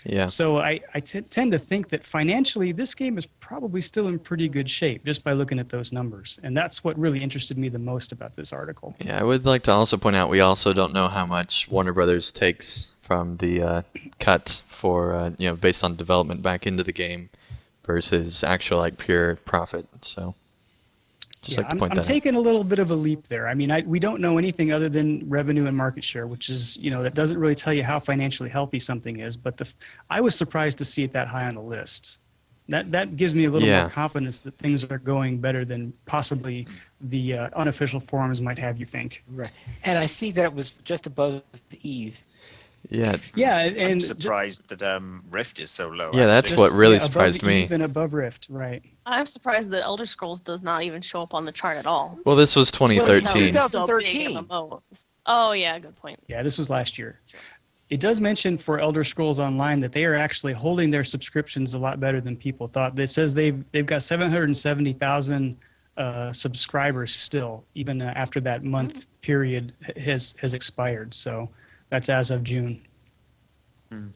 Yeah. So I tend to think that financially, this game is probably still in pretty good shape just by looking at those numbers. And that's what really interested me the most about this article. Yeah, I would like to also point out we also don't know how much Warner Brothers takes from the cut for based on development back into the game versus actual like pure profit. So just like to point I'm that out. taking a little bit of a leap there. I mean, we don't know anything other than revenue and market share, which is, that doesn't really tell you how financially healthy something is. But I was surprised to see it that high on the list. That gives me a little more confidence that things are going better than possibly the unofficial forums might have you think. Right. And I see that it was just above Eve. Yeah. Yeah, I'm and surprised that Rift is so low. Yeah, that's actually. what really above surprised me. Eve and above Rift, right? I'm surprised that Elder Scrolls does not even show up on the chart at all. Well, this was Well, 2013. it's So big 2013. MMOs. Oh yeah, good point. Yeah, this was last year. Sure. It does mention for Elder Scrolls Online that they are actually holding their subscriptions a lot better than people thought. It says they've got 770,000 subscribers still, even after that month period has expired. So that's as of June.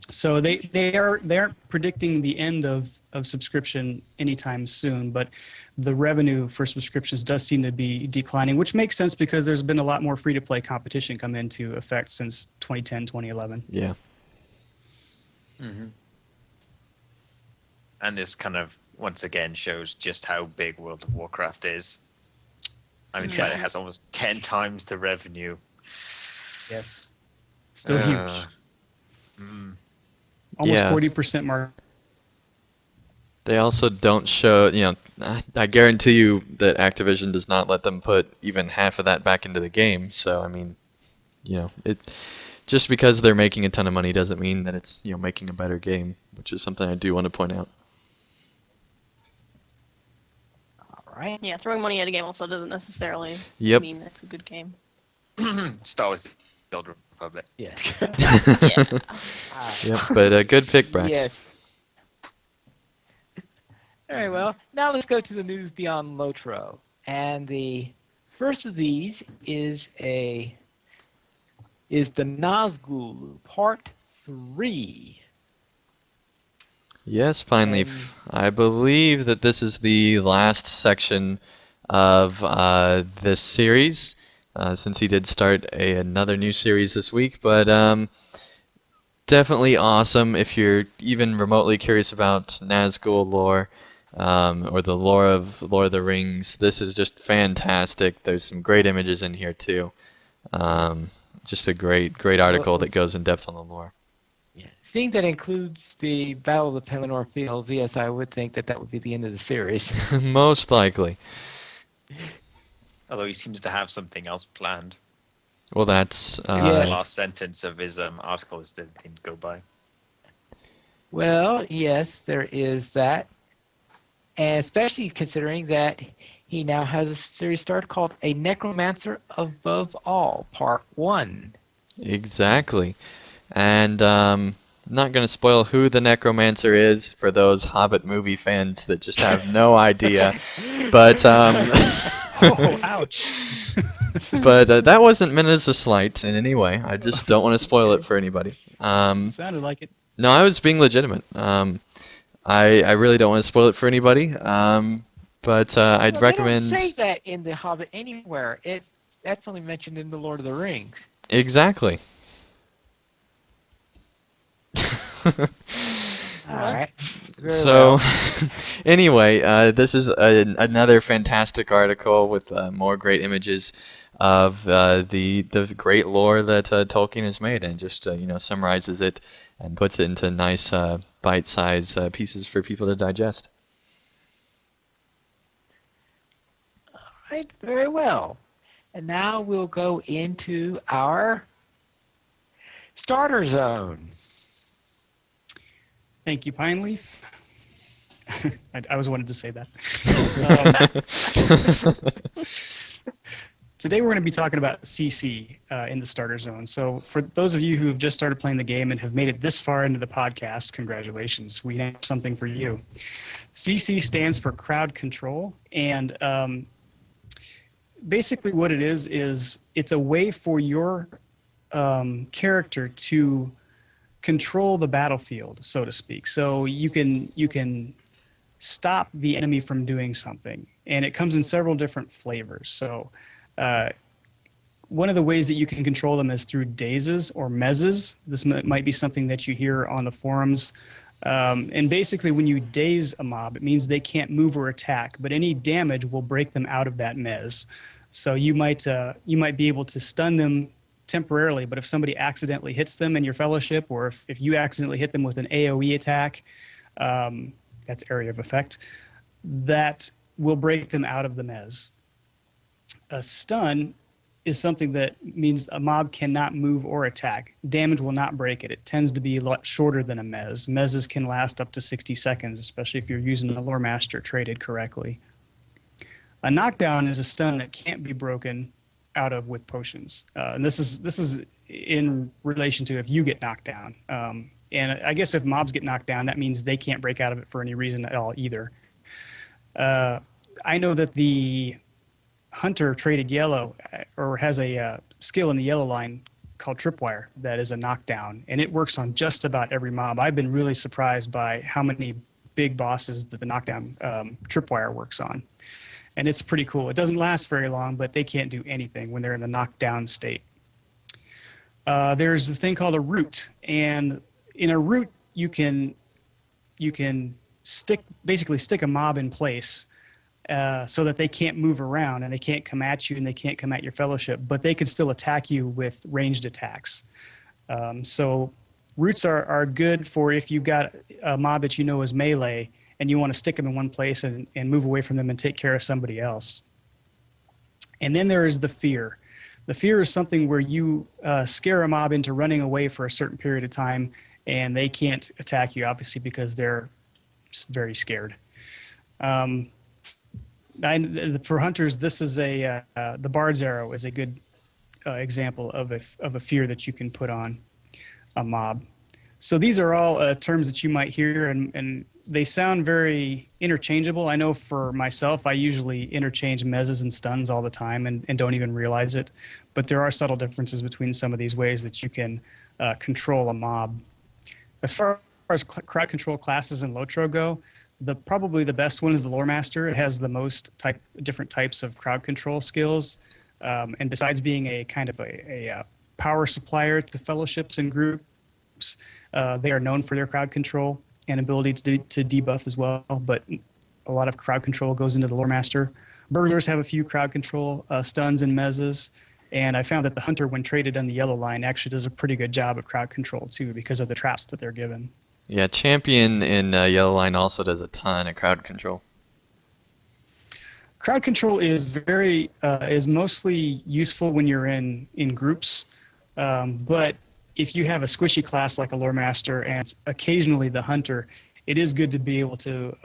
So they aren't predicting the end of subscription anytime soon, but the revenue for subscriptions does seem to be declining, which makes sense because there's been a lot more free-to-play competition come into effect since 2010, 2011. Yeah. Mm-hmm. And this kind of once again shows just how big World of Warcraft is. I mean, Yeah. it has almost 10 times the revenue. Yes. Still huge. Mm. Almost Yeah. 40% market. They also don't show, I guarantee you that Activision does not let them put even half of that back into the game. So, I mean, it just because they're making a ton of money doesn't mean that it's, making a better game, which is something I do want to point out. All right. Yeah, throwing money at a game also doesn't necessarily Yep. mean it's a good game. Star Wars: The Old Republic. Yes. Yeah. Yep, but a good pick, Brax. Yes. Very well. Now let's go to the news beyond LOTRO. And the first of these is the Nazgul Part 3. Yes, finally. And- I believe that this is the last section of this series, since he did start another new series this week. But definitely awesome if you're even remotely curious about Nazgul lore, or the lore of Lord of the Rings. This is just fantastic. There's some great images in here too. Just a great article that goes in depth on the lore. Yeah. Seeing that includes the Battle of the Pelennor Fields, yes, I would think that would be the end of the series. Most likely. Although he seems to have something else planned. Well, that's The Yeah. last sentence of his article is the thing to go by. Well, yes, there is that. And especially considering that he now has a series started called A Necromancer Above All, Part 1. exactly. And not going to spoil who the necromancer is for those Hobbit movie fans that just have no idea. But Oh, ouch. but that wasn't meant as a slight in any way. I just don't want to spoil it for anybody. Sounded like it. No, I was being legitimate. I really don't want to spoil it for anybody. But I'd Well, recommend. They don't say that in The Hobbit anywhere. That's only mentioned in The Lord of the Rings. Exactly. All right. Very So, well. anyway, this is another fantastic article with more great images of the great lore that Tolkien has made, and just summarizes it and puts it into nice bite-sized pieces for people to digest. All right. Very well. And now we'll go into our starter zone. Thank you, Pine Leaf. I always wanted to say that. Today we're going to be talking about CC in the starter zone. So for those of you who have just started playing the game and have made it this far into the podcast, congratulations. We have something for you. CC stands for crowd control. And basically what it is it's a way for your character to control the battlefield, so to speak. So you can stop the enemy from doing something, and it comes in several different flavors. So one of the ways that you can control them is through dazes or mezzes. This might be something that you hear on the forums. And basically when you daze a mob, it means they can't move or attack, but any damage will break them out of that mezz. So you might be able to stun them temporarily, but if somebody accidentally hits them in your fellowship, or if you accidentally hit them with an AoE attack, that's area of effect, that will break them out of the mezz. A stun is something that means a mob cannot move or attack. Damage will not break it. It tends to be a lot shorter than a mezz. Mezzes can last up to 60 seconds, especially if you're using a lore master traded correctly. A knockdown is a stun that can't be broken out of with potions. And this is in relation to if you get knocked down. And I guess if mobs get knocked down, that means they can't break out of it for any reason at all either. I know that the hunter traded yellow, or has a skill in the yellow line called Tripwire that is a knockdown, and it works on just about every mob. I've been really surprised by how many big bosses that the knockdown Tripwire works on. And it's pretty cool. It doesn't last very long, but they can't do anything when they're in the knockdown state. There's a thing called a root, and in a root you can basically stick a mob in place so that they can't move around and they can't come at you and they can't come at your fellowship, but they can still attack you with ranged attacks. So roots are good for if you've got a mob that you know is melee and you want to stick them in one place and move away from them and take care of somebody else. And then there is the fear. The fear is something where you scare a mob into running away for a certain period of time, and they can't attack you, obviously, because they're very scared. For hunters, this is the Bard's Arrow is a good example of a fear that you can put on a mob. So these are all terms that you might hear, and they sound very interchangeable. I know for myself, I usually interchange mezzes and stuns all the time and don't even realize it. But there are subtle differences between some of these ways that you can control a mob. As far as crowd control classes in LOTRO go, probably the best one is the Lore Master. It has the most different types of crowd control skills. And besides being a kind of a power supplier to fellowships and groups, they are known for their crowd control and ability to debuff as well. But a lot of crowd control goes into the Lore Master. Burglars have a few crowd control stuns and mezzes. And I found that the Hunter, when traded on the yellow line, actually does a pretty good job of crowd control too, because of the traps that they're given. Yeah, Champion in Yellow Line also does a ton of crowd control. Crowd control is mostly useful when you're in groups, but if you have a squishy class like a Lore Master and occasionally the Hunter, it is good to be able to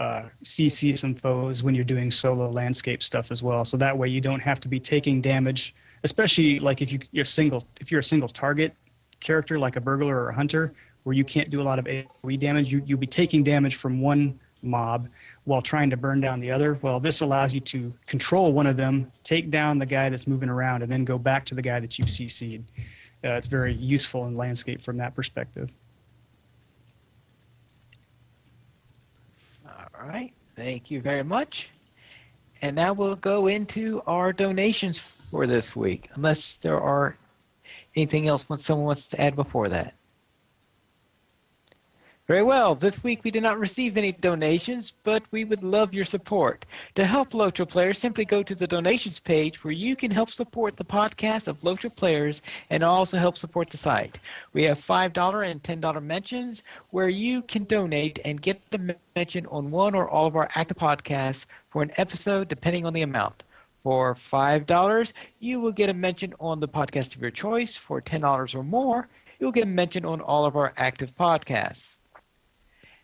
CC some foes when you're doing solo landscape stuff as well. So that way you don't have to be taking damage, especially like if you're a single target character like a burglar or a hunter, where you can't do a lot of AoE damage. You'll be taking damage from one mob while trying to burn down the other. Well, this allows you to control one of them, take down the guy that's moving around, and then go back to the guy that you've CC'd. It's very useful in landscape from that perspective. All right, thank you very much. And now we'll go into our donations for this week, unless there are anything else someone wants to add before that. Very well. This week we did not receive any donations, but we would love your support. To help LOTRO players, simply go to the donations page where you can help support the podcast of LOTRO players and also help support the site. We have $5 and $10 mentions where you can donate and get the mention on one or all of our active podcasts for an episode depending on the amount. For $5, you will get a mention on the podcast of your choice. For $10 or more, you'll get a mention on all of our active podcasts.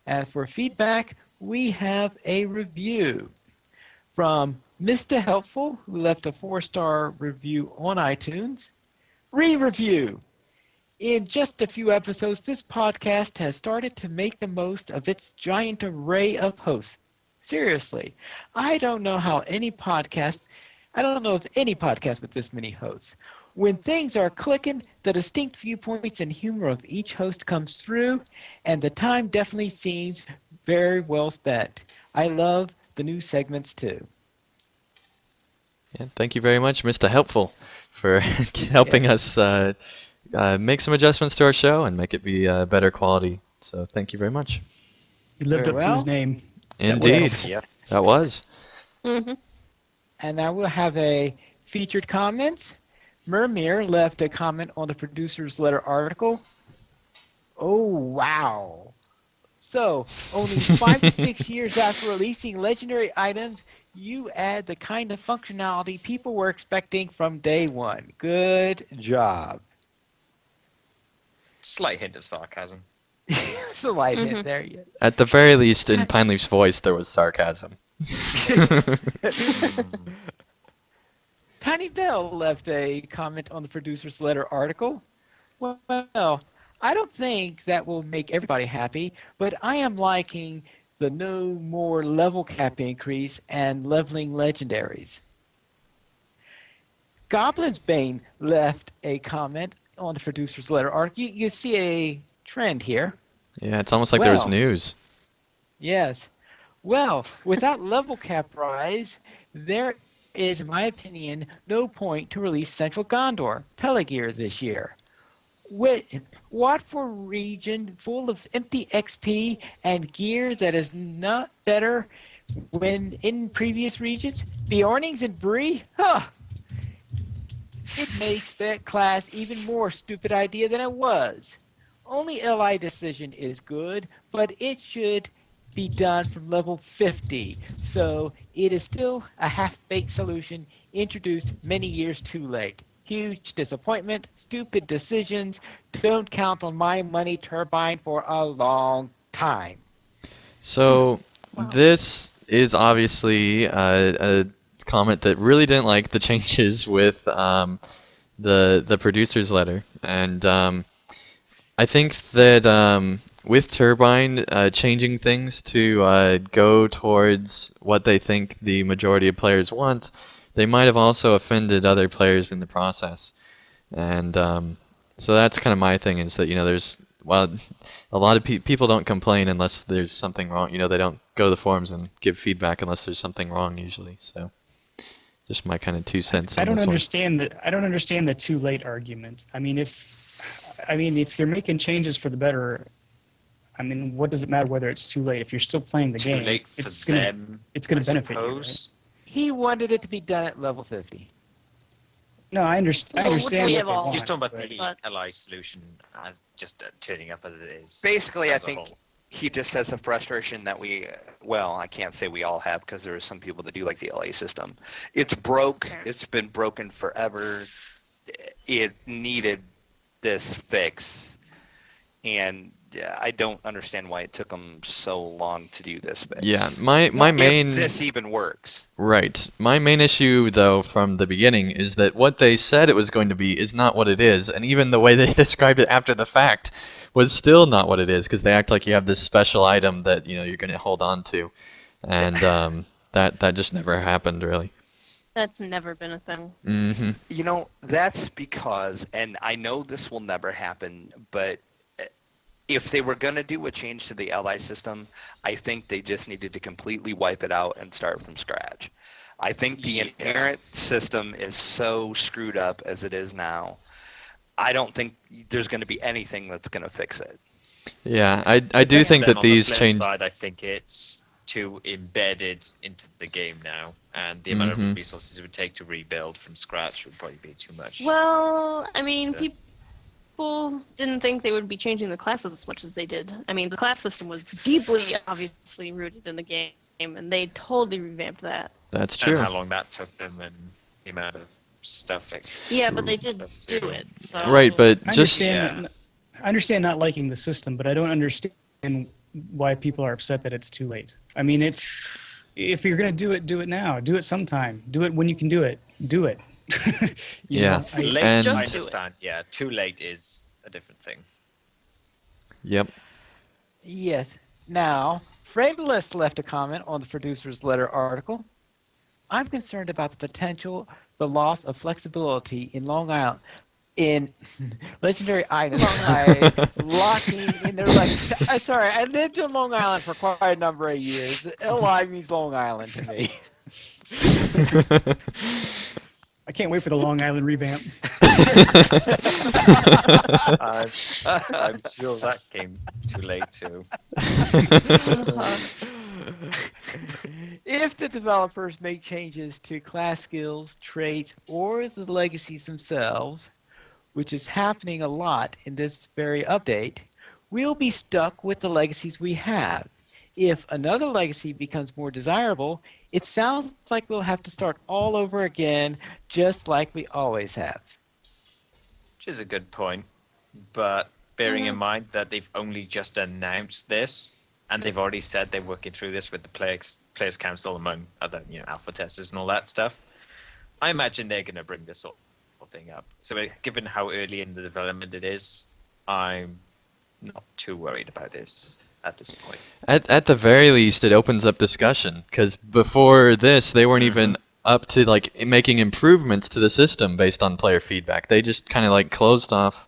As for feedback, we have a review from Mr. Helpful, who left a 4-star review on iTunes. Re-review. In just a few episodes, this podcast has started to make the most of its giant array of hosts. Seriously, I don't know of any podcast with this many hosts. When things are clicking, the distinct viewpoints and humor of each host comes through, and the time definitely seems very well spent. I love the new segments too. Yeah, thank you very much, Mr. Helpful, for helping us make some adjustments to our show and make it be better quality. So thank you very much. He lived Very up to his well. name. Indeed, Yeah. that was. Mm-hmm. And now we'll have a featured comments. Mermir left a comment on the producer's letter article. Oh, wow. So, only 5 to 6 years after releasing legendary items, you add the kind of functionality people were expecting from day one. Good job. Slight hint of sarcasm. It's a light hit there. Yeah. At the very least, in Pineleaf's voice, there was sarcasm. Tiny Bell left a comment on the producer's letter article. Well, I don't think that will make everybody happy, but I am liking the no more level cap increase and leveling legendaries. Goblin's Bane left a comment on the producer's letter article. You see a trend here. Yeah, it's almost like there was Well. news. Yes. Well, without level cap rise, there is, in my opinion, no point to release Central Gondor Pelagear this year. What for region full of empty XP and gear that is not better when in previous regions? The Ornings and Bree? Huh. It makes that class even more stupid idea than it was. Only LI decision is good, but it should be done from level 50. So it is still a half-baked solution introduced many years too late. Huge disappointment, stupid decisions, don't count on my money turbine for a long time. So Wow. this is obviously a comment that really didn't like the changes with the producer's letter, and I think that with Turbine changing things to go towards what they think the majority of players want, they might have also offended other players in the process. And so that's kind of my thing is that, there's, well, a lot of people don't complain unless there's something wrong. They don't go to the forums and give feedback unless there's something wrong usually. So just my kind of 2 cents I on don't this one. understand that. I don't understand the too late argument. If they're making changes for the better, what does it matter whether it's too late? If you're still playing the Too game, late for it's gonna them. it's gonna I benefit you, right? suppose. He wanted it to be done at level 50. No, I understand. I Well, understand we what have they all- want. Just talking about but- the but- LI solution as just turning up as it is. Basically, I as a think whole. he just has a frustration that I can't say we all have because there are some people that do like the LA system. It's broke. It's been broken forever. It needed this fix. And I don't understand why it took them so long to do this fix. Yeah, my If main this even works. right. My main issue though from the beginning is that what they said it was going to be is not what it is, and even the way they described it after the fact was still not what it is because they act like you have this special item that you're going to hold on to, and that just never happened really. That's never been a thing. Hmm. That's because, and I know this will never happen, but if they were going to do a change to the LI system, I think they just needed to completely wipe it out and start from scratch. I think the inherent system is so screwed up as it is now. I don't think there's going to be anything that's going to fix it. Yeah, I do think Then that on the these flip change. side, I think it's too embedded into the game now, and the amount Mhm. of resources it would take to rebuild from scratch would probably be too much. Well, I mean, Yeah. people didn't think they would be changing the classes as much as they did. I mean, the class system was deeply, obviously rooted in the game, and they totally revamped that. That's And true. how long that took them, and the amount of stuff. Yeah, but they did do it. So Right, but I just understand. I understand not liking the system, but I don't understand why people are upset that it's too late. If you're gonna do it now. Do it sometime. Do it when you can do it. Do it. You Yeah. know, Late, And- I Just do it. understand. Yeah, too late is a different thing. yep. Yes. Now, Frameless left a comment on the producer's letter article. I'm concerned about the loss of flexibility in Long Island, in legendary items by locking in their sorry, I lived in Long Island for quite a number of years. LI means Long Island to me. I can't wait for the Long Island revamp. I'm sure that came too late too. If the developers make changes to class skills, traits, or the legacies themselves, which is happening a lot in this very update, we'll be stuck with the legacies we have. If another legacy becomes more desirable, it sounds like we'll have to start all over again, just like we always have. Which is a good point, but bearing in mind that they've only just announced this, and they've already said they're working through this with the players council among other alpha testers and all that stuff, I imagine they're going to bring this sort of thing up. So given how early in the development it is, I'm not too worried about this at this point. At the very least, it opens up discussion because before this, they weren't even up to making improvements to the system based on player feedback. They just kind of closed off,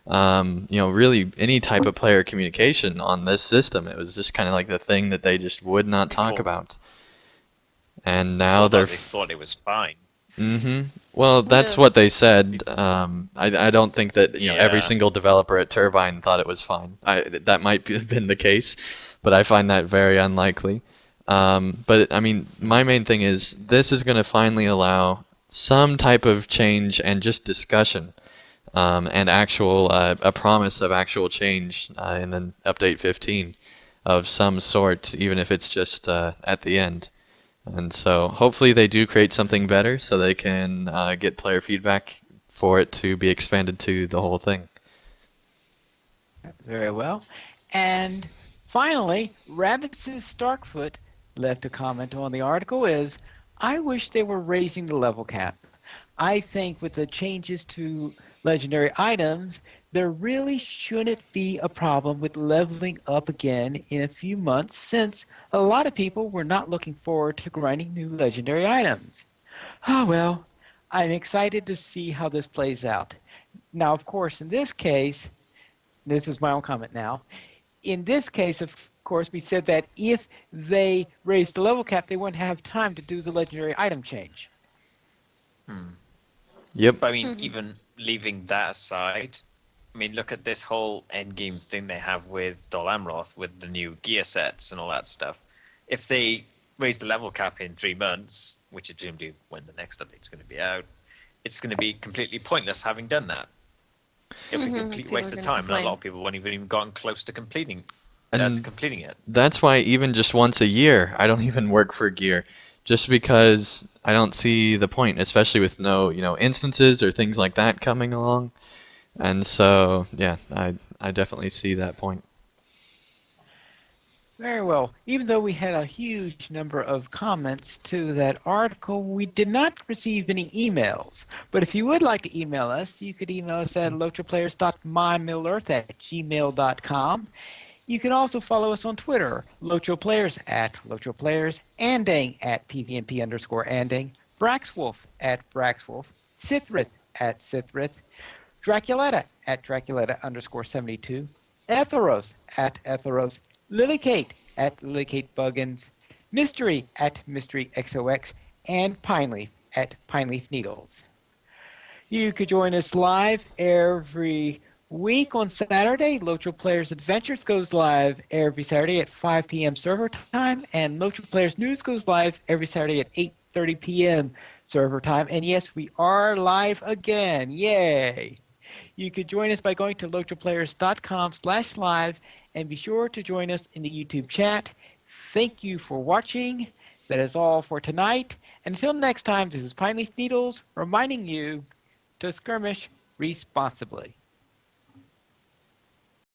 really any type of player communication on this system. It was just kind of the thing that they just would not talk Before- about. And now Although they're. they thought it was fine. Well, that's Yeah. what they said. I don't think that every Yeah. single developer at Turbine thought it was fine. That might have been the case, but I find that very unlikely. But I mean, my main thing is this is going to finally allow some type of change and just discussion, and actual a promise of actual change in the update 15. of some sort, even if it's just at the end. And so hopefully they do create something better so they can get player feedback for it to be expanded to the whole thing. Very well. And finally, Rabbit's Starkfoot left a comment on the article is, I wish they were raising the level cap. I think with the changes to legendary items, there really shouldn't be a problem with leveling up again in a few months since a lot of people were not looking forward to grinding new legendary items. Oh well, I'm excited to see how this plays out. Now, of course, in this case, this is my own comment now. In this case, of course, we said that if they raised the level cap, they wouldn't have time to do the legendary item change. Yep. But I mean, even leaving that aside, I mean, look at this whole endgame thing they have with Dol Amroth with the new gear sets and all that stuff. If they raise the level cap in 3 months, which is presumably when the next update's going to be out, it's going to be completely pointless having done that. It'll be a complete People waste are of gonna time, and a lot complain. of people won't even gotten close to completing And it. that's why even just once a year, I don't even work for gear, just because I don't see the point, especially with no, instances or things like that coming along. And so, yeah, I definitely see that point. Very well. Even though we had a huge number of comments to that article, we did not receive any emails. But if you would like to email us, you could email us at lotroplayers.mymiddleearth@gmail.com. You can also follow us on Twitter, LotroPlayers at LotroPlayers, Andang at PVMP_Andang, Braxwolf at Braxwolf, Sithrith at Sithrith, Draculetta at Draculetta_72, Etheros at Etheros, Lilykate at LilyKateBuggins, Mystery at MysteryXOX, and Pineleaf at Pineleaf Needles. You could join us live every week on Saturday. Lotro Players Adventures goes live every Saturday at 5 p.m. server time, and Lotro Players News goes live every Saturday at 8:30 p.m. server time. And yes, we are live again. Yay! You could join us by going to lotroplayers.com/live and be sure to join us in the YouTube chat. Thank you for watching. That is all for tonight. And until next time, this is Pineleaf Needles reminding you to skirmish responsibly.